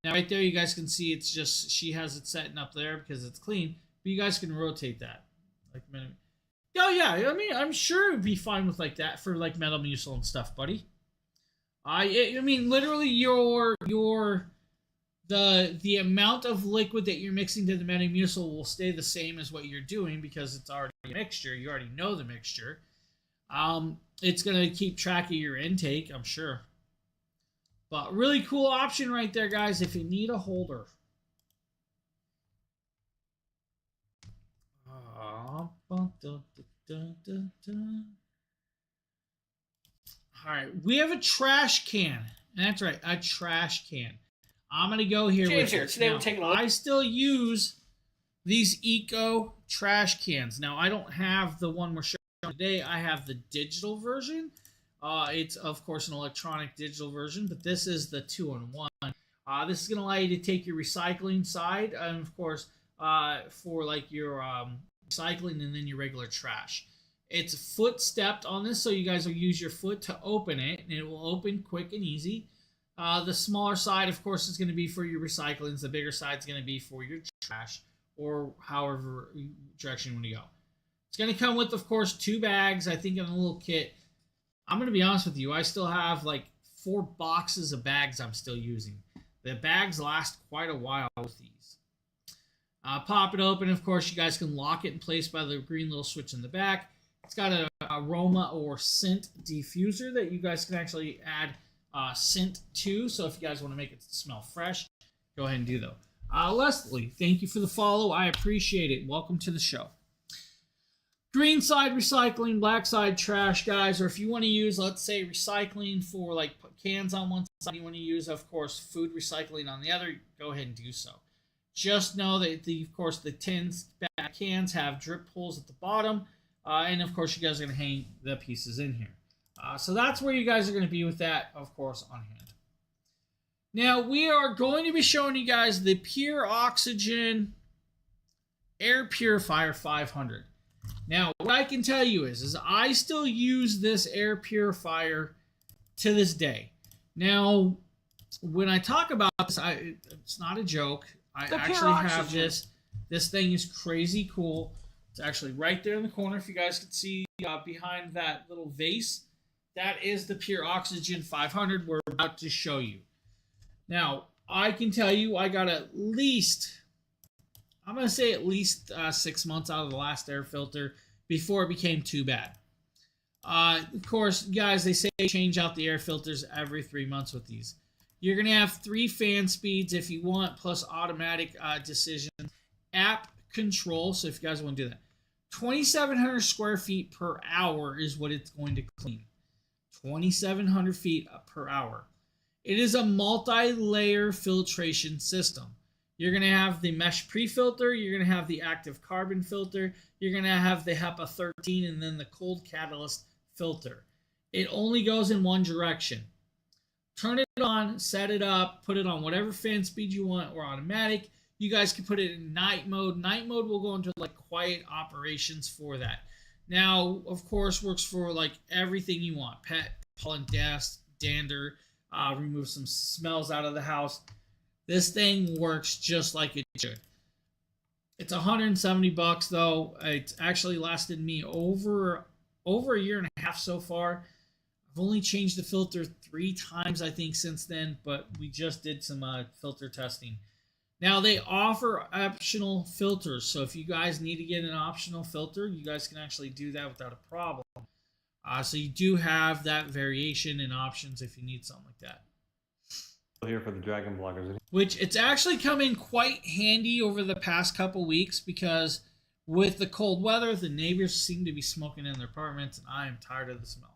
Now, right there, you guys can see it's just, she has it setting up there because it's clean, but you guys can rotate that. Oh, yeah, I mean, I'm sure it would be fine with like that for like Metamucil and stuff, buddy. I mean, literally, the amount of liquid that you're mixing to the Metamucil will stay the same as what you're doing because it's already a mixture. You already know the mixture. It's going to keep track of your intake, I'm sure. But really cool option right there, guys, if you need a holder. Alright, we have a trash can. That's right, a trash can. I'm going to go here James with here. Today we're taking a look. I still use these Eco trash cans. Now, I don't have the one we're showing today. I have the digital version. It's, of course, an electronic digital version, but this is the 2-in-1. This is going to allow you to take your recycling side, and, of course, for like your recycling and then your regular trash. It's foot stepped on this, so you guys will use your foot to open it, and it will open quick and easy. The smaller side, of course, is going to be for your recyclings. The bigger side is going to be for your trash, or however direction you want to go. It's going to come with, of course, 2 bags, I think, in a little kit. I'm going to be honest with you. I still have like 4 boxes of bags I'm still using. The bags last quite a while with these. Pop it open. Of course, you guys can lock it in place by the green little switch in the back. It's got an aroma or scent diffuser that you guys can actually add scent to. So if you guys want to make it smell fresh, go ahead and do that. Leslie, thank you for the follow. I appreciate it. Welcome to the show. Green side recycling, black side trash, guys. Or if you want to use, let's say, recycling for like cans on one side, you want to use, of course, food recycling on the other, go ahead and do so. Just know that, of course, the cans have drip holes at the bottom. And, of course, you guys are going to hang the pieces in here. So that's where you guys are going to be with that, of course, on hand. Now, we are going to be showing you guys the Pure Oxygen Air Purifier 500. Now, what I can tell you is I still use this air purifier to this day. Now, when I talk about this, it's not a joke. I actually have this. This thing is crazy cool. It's actually right there in the corner. If you guys can see behind that little vase, that is the Pure Oxygen 500 we're about to show you. Now, I can tell you I got at least 6 months out of the last air filter before it became too bad. Of course, guys, they say change out the air filters every 3 months with these. You're going to have 3 fan speeds if you want, plus automatic decision. App control, so if you guys want to do that. 2,700 square feet per hour is what it's going to clean. 2,700 feet per hour. It is a multi-layer filtration system. You're going to have the mesh pre-filter, you're going to have the active carbon filter, you're going to have the HEPA 13, and then the cold catalyst filter. It only goes in one direction. Turn it on, set it up, put it on whatever fan speed you want or automatic. You guys can put it in night mode. Night mode will go into like quiet operations for that. Now, of course, works for like everything you want. Pet, pollen, dust, dander, remove some smells out of the house. This thing works just like it should. It's $170 though. It's actually lasted me over a year and a half so far. I've only changed the filter 3 times, I think, since then, but we just did some filter testing. Now, they offer optional filters, so if you guys need to get an optional filter, you guys can actually do that without a problem. So you do have that variation in options if you need something like that. Here for the Dragon Bloggers. Which it's actually come in quite handy over the past couple weeks because with the cold weather, the neighbors seem to be smoking in their apartments, and I am tired of the smell.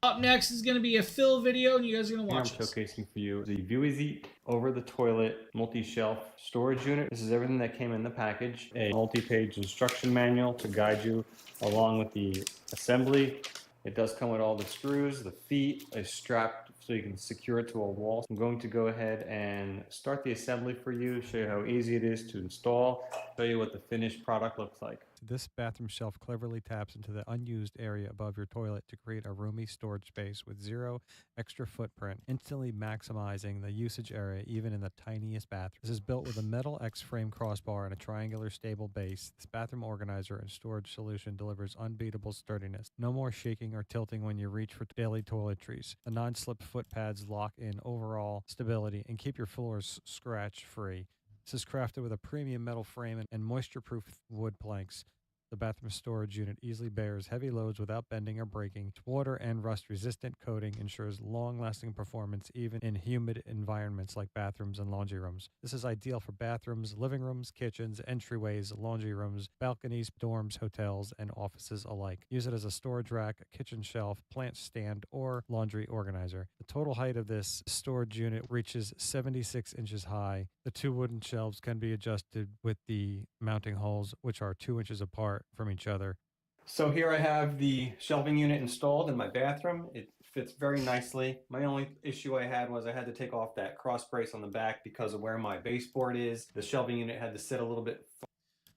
Up next is going to be a fill video, and you guys are going to watch I'm this. showcasing for you the ViewEasy over-the-toilet multi-shelf storage unit. This is everything that came in the package. A multi-page instruction manual to guide you along with the assembly. It does come with all the screws, the feet, a strap so you can secure it to a wall. I'm going to go ahead and start the assembly for you, show you how easy it is to install, show you what the finished product looks like. This bathroom shelf cleverly taps into the unused area above your toilet to create a roomy storage space with 0 extra footprint, instantly maximizing the usage area even in the tiniest bathroom. This is built with a metal X-frame crossbar and a triangular stable base. This bathroom organizer and storage solution delivers unbeatable sturdiness. No more shaking or tilting when you reach for daily toiletries. The non-slip foot pads lock in overall stability and keep your floors scratch-free. This is crafted with a premium metal frame and moisture-proof wood planks. The bathroom storage unit easily bears heavy loads without bending or breaking. Water and rust-resistant coating ensures long-lasting performance even in humid environments like bathrooms and laundry rooms. This is ideal for bathrooms, living rooms, kitchens, entryways, laundry rooms, balconies, dorms, hotels, and offices alike. Use it as a storage rack, a kitchen shelf, plant stand, or laundry organizer. The total height of this storage unit reaches 76 inches high. The 2 wooden shelves can be adjusted with the mounting holes, which are 2 inches apart from each other. So here I have the shelving unit installed in my bathroom. It fits very nicely. My only issue I had was I had to take off that cross brace on the back because of where my baseboard is. The shelving unit had to sit a little bit.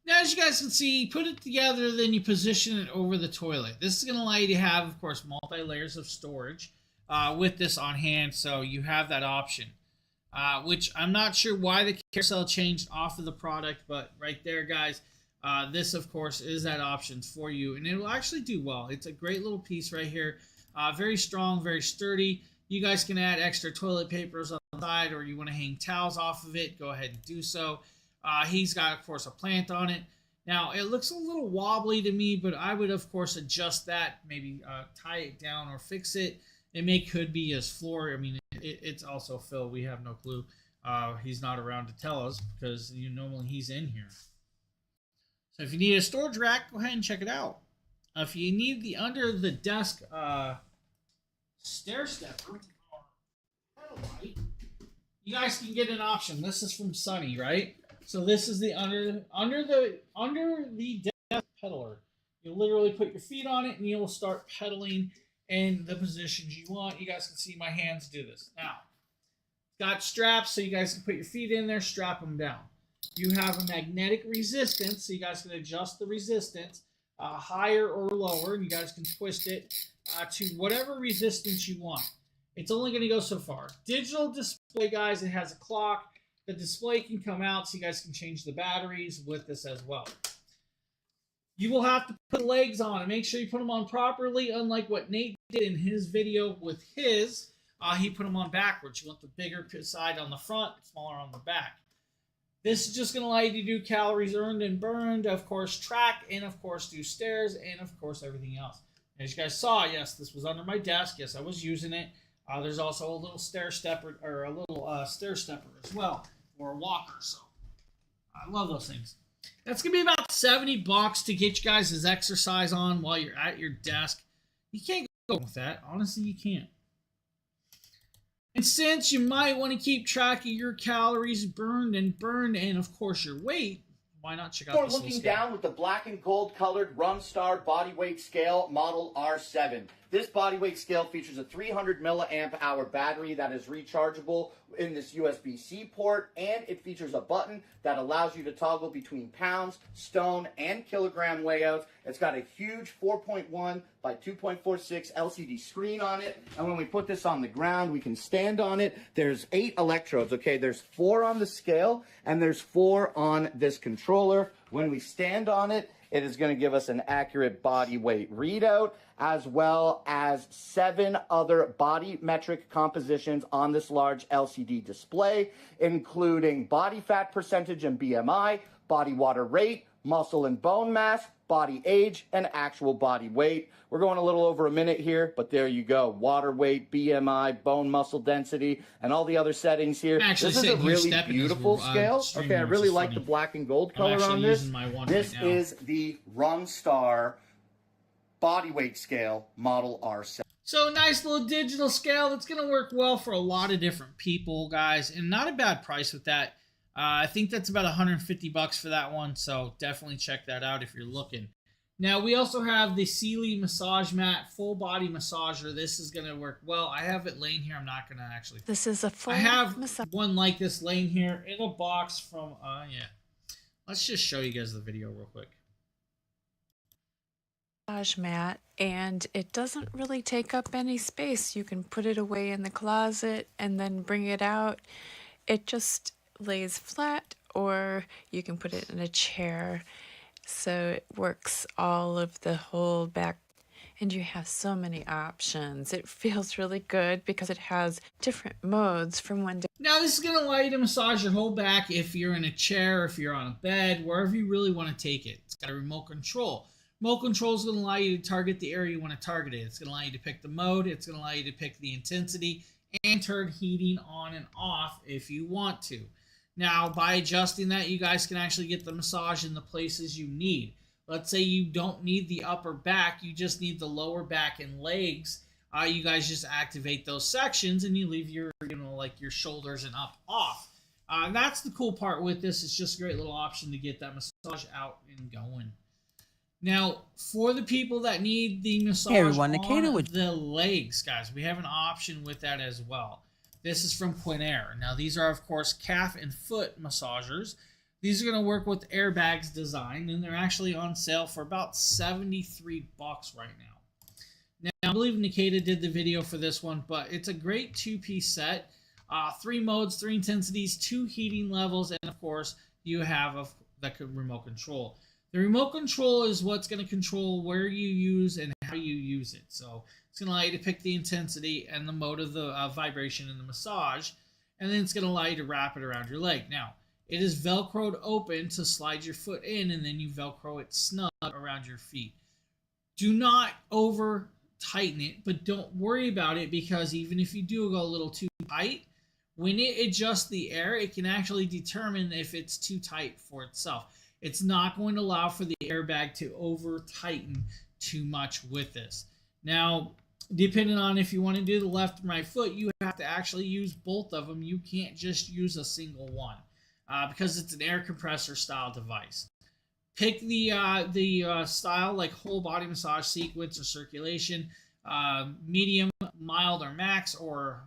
Now, as you guys can see, you put it together, then you position it over the toilet. This is going to allow you to have, of course, multi-layers of storage with this on hand, so you have that option. Which I'm not sure why the carousel changed off of the product, but right there, guys, this, of course, is that option for you, and it will actually do well. It's a great little piece right here. Very strong, very sturdy. You guys can add extra toilet papers on the side, or you want to hang towels off of it, go ahead and do so. He's got, of course, a plant on it. Now, it looks a little wobbly to me, but I would, of course, adjust that, maybe tie it down or fix it. It could be his floor. I mean, it's also Phil. We have no clue. He's not around to tell us because normally he's in here. So if you need a storage rack, go ahead and check it out. If you need the under the desk stair stepper, you guys can get an option. This is from Sunny, right? So this is the under the desk pedaler. You literally put your feet on it and you'll start pedaling in the positions you want. You guys can see my hands do this. Now, got straps so you guys can put your feet in there, strap them down. You have a magnetic resistance, so you guys can adjust the resistance higher or lower, and you guys can twist it to whatever resistance you want. It's only going to go so far. Digital display, guys, it has a clock. The display can come out so you guys can change the batteries with this as well. you will have to put legs on and make sure you put them on properly, unlike what Nate did in his video with his. He put them on backwards. You want the bigger side on the front, smaller on the back. This is just going to allow you to do calories earned and burned, of course, track, and of course do stairs, and of course everything else. As you guys saw, yes, this was under my desk. Yes, I was using it. There's also a little stair stepper as well, or a walker. So I love those things. That's gonna be about $70 to get you guys this exercise on while you're at your desk. You can't go with that. Honestly, you can't. And since you might want to keep track of your calories burned, and of course your weight, why not check out this looking scale? down with the black and gold colored Rumstar body weight scale model R7. This body weight scale features a 300 milliamp hour battery that is rechargeable in this USB-C port, and it features a button that allows you to toggle between pounds, stone, and kilogram layouts. It's got a huge 4.1 by 2.46 LCD screen on it, and when we put this on the ground, we can stand on it. There's 8 electrodes, okay? There's 4 on the scale, and there's 4 on this controller. When we stand on it, it is going to give us an accurate body weight readout, as well as 7 other body metric compositions on this large LCD display, including body fat percentage and BMI, body water rate, muscle and bone mass, body age, and actual body weight. We're going a little over a minute here, but there you go. Water weight, BMI, bone muscle density, and all the other settings here. Actually, this is a really beautiful scale. Okay, I really like the black and gold color on this. This is the Rumstar body weight scale model R7. So nice little digital scale that's going to work well for a lot of different people, guys, and not a bad price with that. I think that's about $150 for that one, so definitely check that out if you're looking. Now, we also have the Sealy Massage Mat Full Body Massager. This is going to work well. I have it laying here. I'm not going to actually... This is a full I have one like this laying here in a box from... yeah. Let's just show you guys the video real quick. massage mat, and it doesn't really take up any space. You can put it away in the closet and then bring it out. It just lays flat, or you can put it in a chair, so it works all of the whole back, and you have so many options. It feels really good because it has different modes from one to... Now, this is going to allow you to massage your whole back if you're in a chair, if you're on a bed, wherever you really want to take it. It's got a remote control. Remote control is going to allow you to target the area you want to target it. It's going to allow you to pick the mode. It's going to allow you to pick the intensity and turn heating on and off if you want to. Now, by adjusting that, you guys can actually get the massage in the places you need. Let's say you don't need the upper back, you just need the lower back and legs. You guys just activate those sections and you leave your, like your shoulders and up off. That's the cool part with this. It's just a great little option to get that massage out and going. Now, for the people that need the massage on the legs, guys, we have an option with that as well. This is from Quinair. Now, these are, of course, calf and foot massagers. These are going to work with airbags design, and they're actually on sale for about $73 right now. Now, I believe Nikita did the video for this one, but it's a great two-piece set. 3 modes, 3 intensities, 2 heating levels, and, of course, you have the remote control. The remote control is what's going to control where you use and how you use it. So it's going to allow you to pick the intensity and the mode of the vibration in the massage, and then it's going to allow you to wrap it around your leg. Now, it is Velcroed open to slide your foot in, and then you Velcro it snug around your feet. Do not over tighten it, but don't worry about it, because even if you do go a little too tight, when it adjusts the air, it can actually determine if it's too tight for itself. It's not going to allow for the airbag to over tighten too much with this. Now, depending on if you want to do the left and right foot, you have to actually use both of them. You can't just use a single one because it's an air compressor style device. Pick the style, like whole body massage, sequence, or circulation, medium, mild, or max, or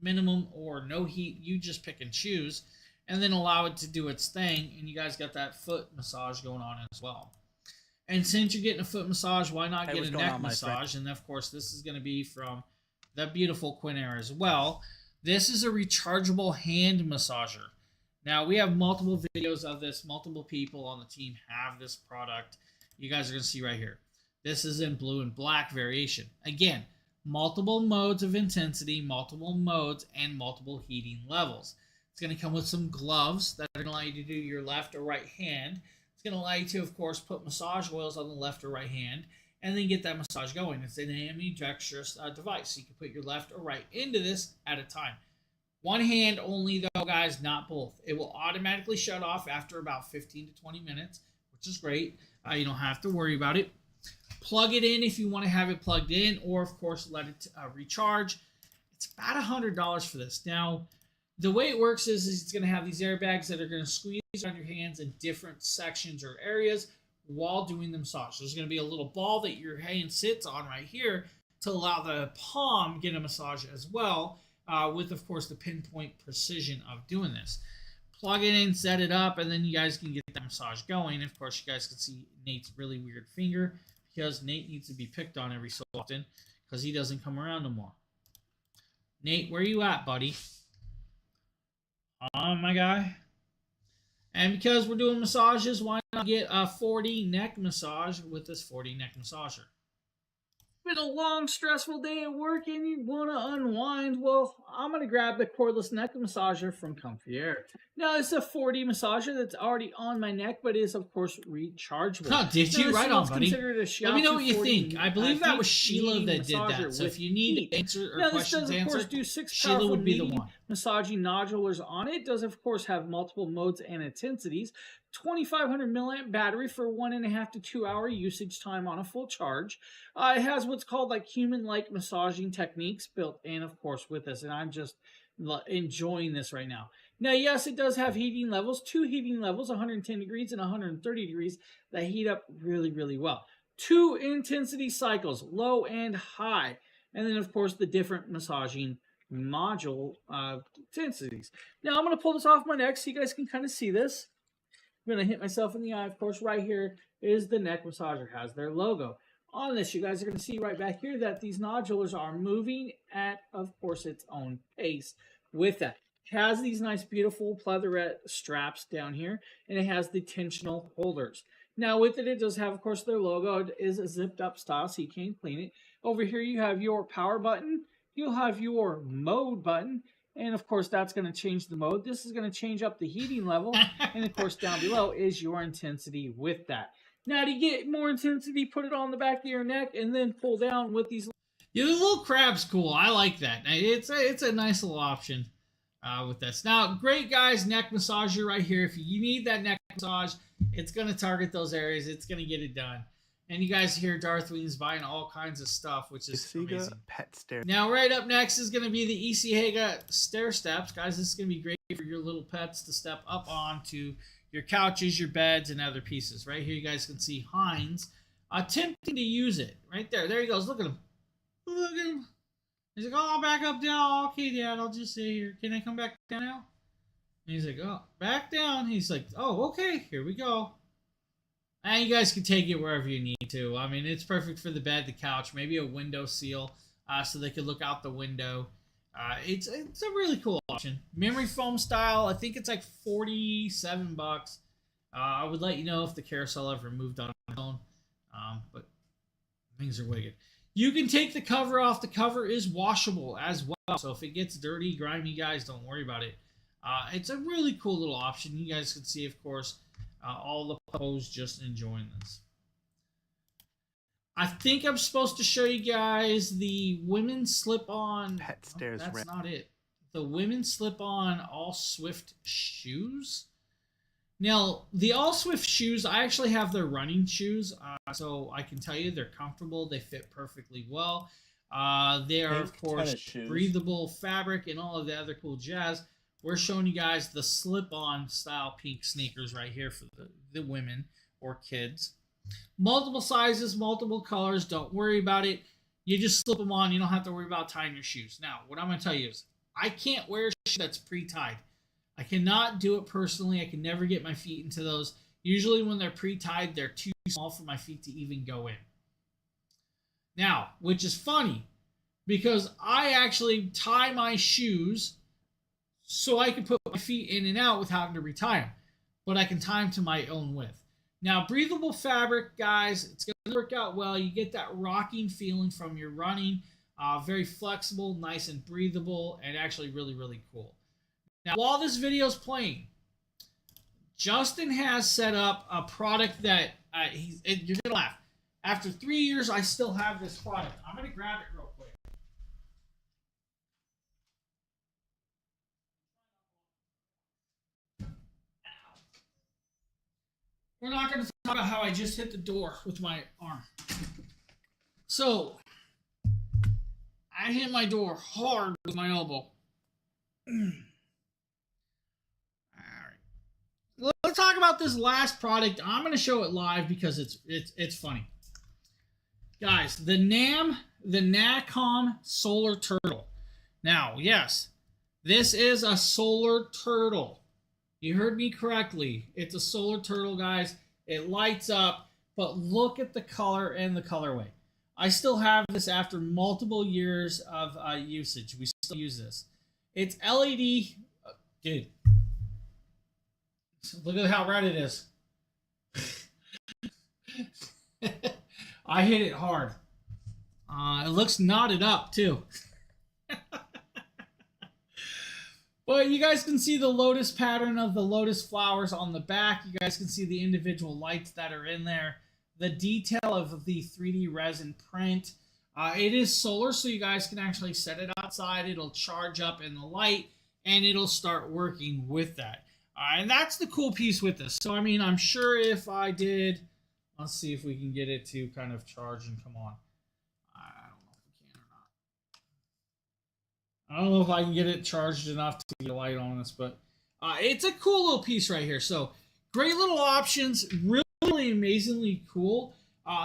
minimum, or no heat. You just pick and choose, and then allow it to do its thing, and you guys got that foot massage going on as well. And since you're getting a foot massage, why not get a neck massage? And of course, this is going to be from the beautiful Quinair as well. This is a rechargeable hand massager. Now, we have multiple videos of this. Multiple people on the team have this product. you guys are going to see right here. This is in blue and black variation. Again, multiple modes of intensity, multiple modes, and multiple heating levels. It's going to come with some gloves that are going to allow you to do your left or right hand. It's going to allow you to, of course, put massage oils on the left or right hand and then get that massage going. It's an ambidextrous device, so you can put your left or right into this at a time. One hand only, though, guys, not both. It will automatically shut off after about 15 to 20 minutes, which is great. You don't have to worry about it. Plug it in if you want to have it plugged in, or, of course, let it recharge. It's about $100 for this. Now, the way it works is it's going to have these airbags that are going to squeeze on your hands in different sections or areas while doing the massage. There's going to be a little ball that your hand sits on right here to allow the palm get a massage as well, with, of course, the pinpoint precision of doing this. Plug it in, set it up, and then you guys can get that massage going. Of course, you guys can see Nate's really weird finger because Nate needs to be picked on every so often because he doesn't come around no more. Nate, where you at, buddy? My guy. And because we're doing massages, why not get a 40 neck massage with this 40 neck massager? Been a long, stressful day at work and you want to unwind? Well, I'm going to grab the cordless neck massager from Comfy Air. Now, it's a 4D massager that's already on my neck, but is, of course, rechargeable. Oh, did you? Right on, buddy. Let me know what you 40, think. I believe that was Sheila that did that. So if you need answer or questions answered, of course, do 6 Sheila would be the one. Massaging nodulars on it. It does, of course, have multiple modes and intensities. 2,500 milliamp battery for 1.5 to 2 hour usage time on a full charge. It has what's called like human-like massaging techniques built in, of course, with this, and I'm just enjoying this right now. Now, yes, it does have heating levels, 2 heating levels, 110 degrees and 130 degrees, that heat up really, really well. 2 intensity cycles, low and high, and then, of course, the different massaging module intensities. Now, I'm going to pull this off my neck so you guys can kind of see this. I'm going to hit myself in the eye. Of course, right here is the neck massager, has their logo. On this, you guys are going to see right back here that these nodulars are moving at, of course, its own pace with that. It has these nice, beautiful pleatherette straps down here, and it has the tensional holders. Now, with it, it does have, of course, their logo. It is a zipped up style, so you can't clean it. Over here, you have your power button. You'll have your mode button. And, of course, that's going to change the mode. This is going to change up the heating level. And, of course, down below is your intensity with that. Now, to get more intensity, put it on the back of your neck and then pull down with these. Yeah, the little crab's cool. I like that. It's a nice little option with this. Now, great, guys, neck massager right here. If you need that neck massage, it's going to target those areas. It's going to get it done. And you guys hear Darth Wings buying all kinds of stuff, which is amazing. Pet stair. Now, right up next is going to be the Isihega stair steps. Guys, this is going to be great for your little pets to step up onto your couches, your beds, and other pieces. Right here, you guys can see Heinz attempting to use it. Right there. There he goes. Look at him. Look at him. He's like, oh, back up down. Okay, Dad, I'll just stay here. Can I come back down now? And he's like, oh, back down. He's like, oh, okay, here we go. And you guys can take it wherever you need to. I mean, it's perfect for the bed, the couch, maybe a window seal so they could look out the window. It's a really cool option. Memory foam style, I think it's like $47. I would let you know if the carousel ever moved on its own. But things are wicked. You can take the cover off. The cover is washable as well. So if it gets dirty, grimy, guys, don't worry about it. It's a really cool little option. You guys can see, of course, all the puppos just enjoying this. I think I'm supposed to show you guys the women's slip-on. Pet stairs. That's not it. The women's slip-on All Swift shoes. Now, the All Swift shoes, I actually have their running shoes, so I can tell you they're comfortable. They fit perfectly well. They are, of course, breathable fabric and all of the other cool jazz. We're showing you guys the slip-on style pink sneakers right here for the women or kids. Multiple sizes, multiple colors. Don't worry about it. You just slip them on. You don't have to worry about tying your shoes. Now, what I'm going to tell you is I can't wear a shoe that's pre-tied. I cannot do it personally. I can never get my feet into those. Usually when they're pre-tied, they're too small for my feet to even go in. Now, which is funny because I actually tie my shoes so I can put my feet in and out without having to retie them. But I can tie them to my own width. Now, breathable fabric, guys, it's going to work out well. You get that rocking feeling from your running. Very flexible, nice and breathable, and actually really, really cool. Now, while this video is playing, Justin has set up a product that you're going to laugh. After 3 years, I still have this product. I'm going to grab it real quick. We're not going to talk about how I just hit the door with my arm. So, I hit my door hard with my elbow. Alright. Let's talk about this last product. I'm going to show it live because it's funny. Guys, the Nacom Solar Turtle. Now, yes, this is a solar turtle. You heard me correctly. It's a solar turtle, guys. It lights up, but look at the color and the colorway. I still have this after multiple years of usage. We still use this. It's LED. Dude, look at how red it is. I hit it hard. It looks knotted up, too. But you guys can see the lotus pattern of the lotus flowers on the back. You guys can see the individual lights that are in there. The detail of the 3D resin print. It is solar, so you guys can actually set it outside. It'll charge up in the light, and it'll start working with that. And that's the cool piece with this. So, I mean, I'm sure if I did... Let's see if we can get it to kind of charge and come on. I don't know if I can get it charged enough to get a light on this, but it's a cool little piece right here. So great little options, really amazingly cool.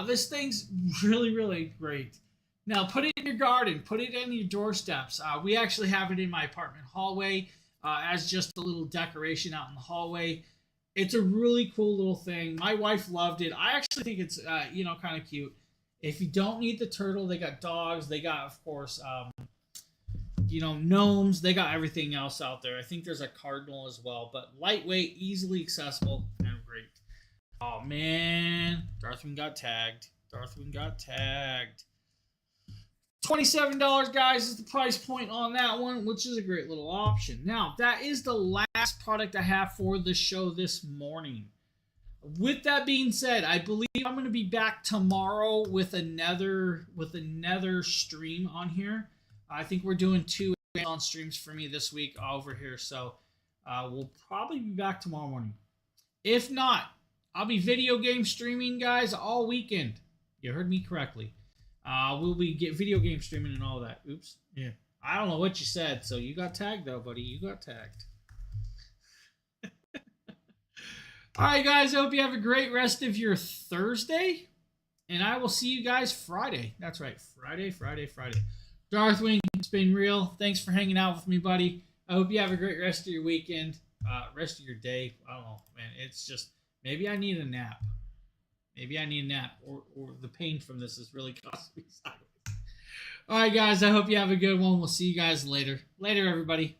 This thing's really, really great. Now put it in your garden, put it in your doorsteps. We actually have it in my apartment hallway as just a little decoration out in the hallway. It's a really cool little thing. My wife loved it. I actually think it's kind of cute. If you don't need the turtle, they got dogs. They got, of course, gnomes. They got everything else out there. I think there's a cardinal as well, but lightweight, easily accessible, and great. Oh man, Darthwin got tagged. $27, guys, is the price point on that one, which is a great little option. Now, that is the last product I have for the show this morning. With that being said, I believe I'm going to be back tomorrow with another stream on here. I think we're doing 2 Amazon streams for me this week over here, so we'll probably be back tomorrow morning. If not, I'll be video game streaming, guys, all weekend. You heard me correctly. We'll be video game streaming and all that. Oops. Yeah. I don't know what you said, so you got tagged, though, buddy. You got tagged. All right, guys. I hope you have a great rest of your Thursday, and I will see you guys Friday. That's right. Friday. Darthwing, it's been real. Thanks for hanging out with me, buddy. I hope you have a great rest of your weekend, rest of your day. I don't know, man. It's just, maybe I need a nap. Or the pain from this is really costing me sideways. All right, guys. I hope you have a good one. We'll see you guys later. Later, everybody.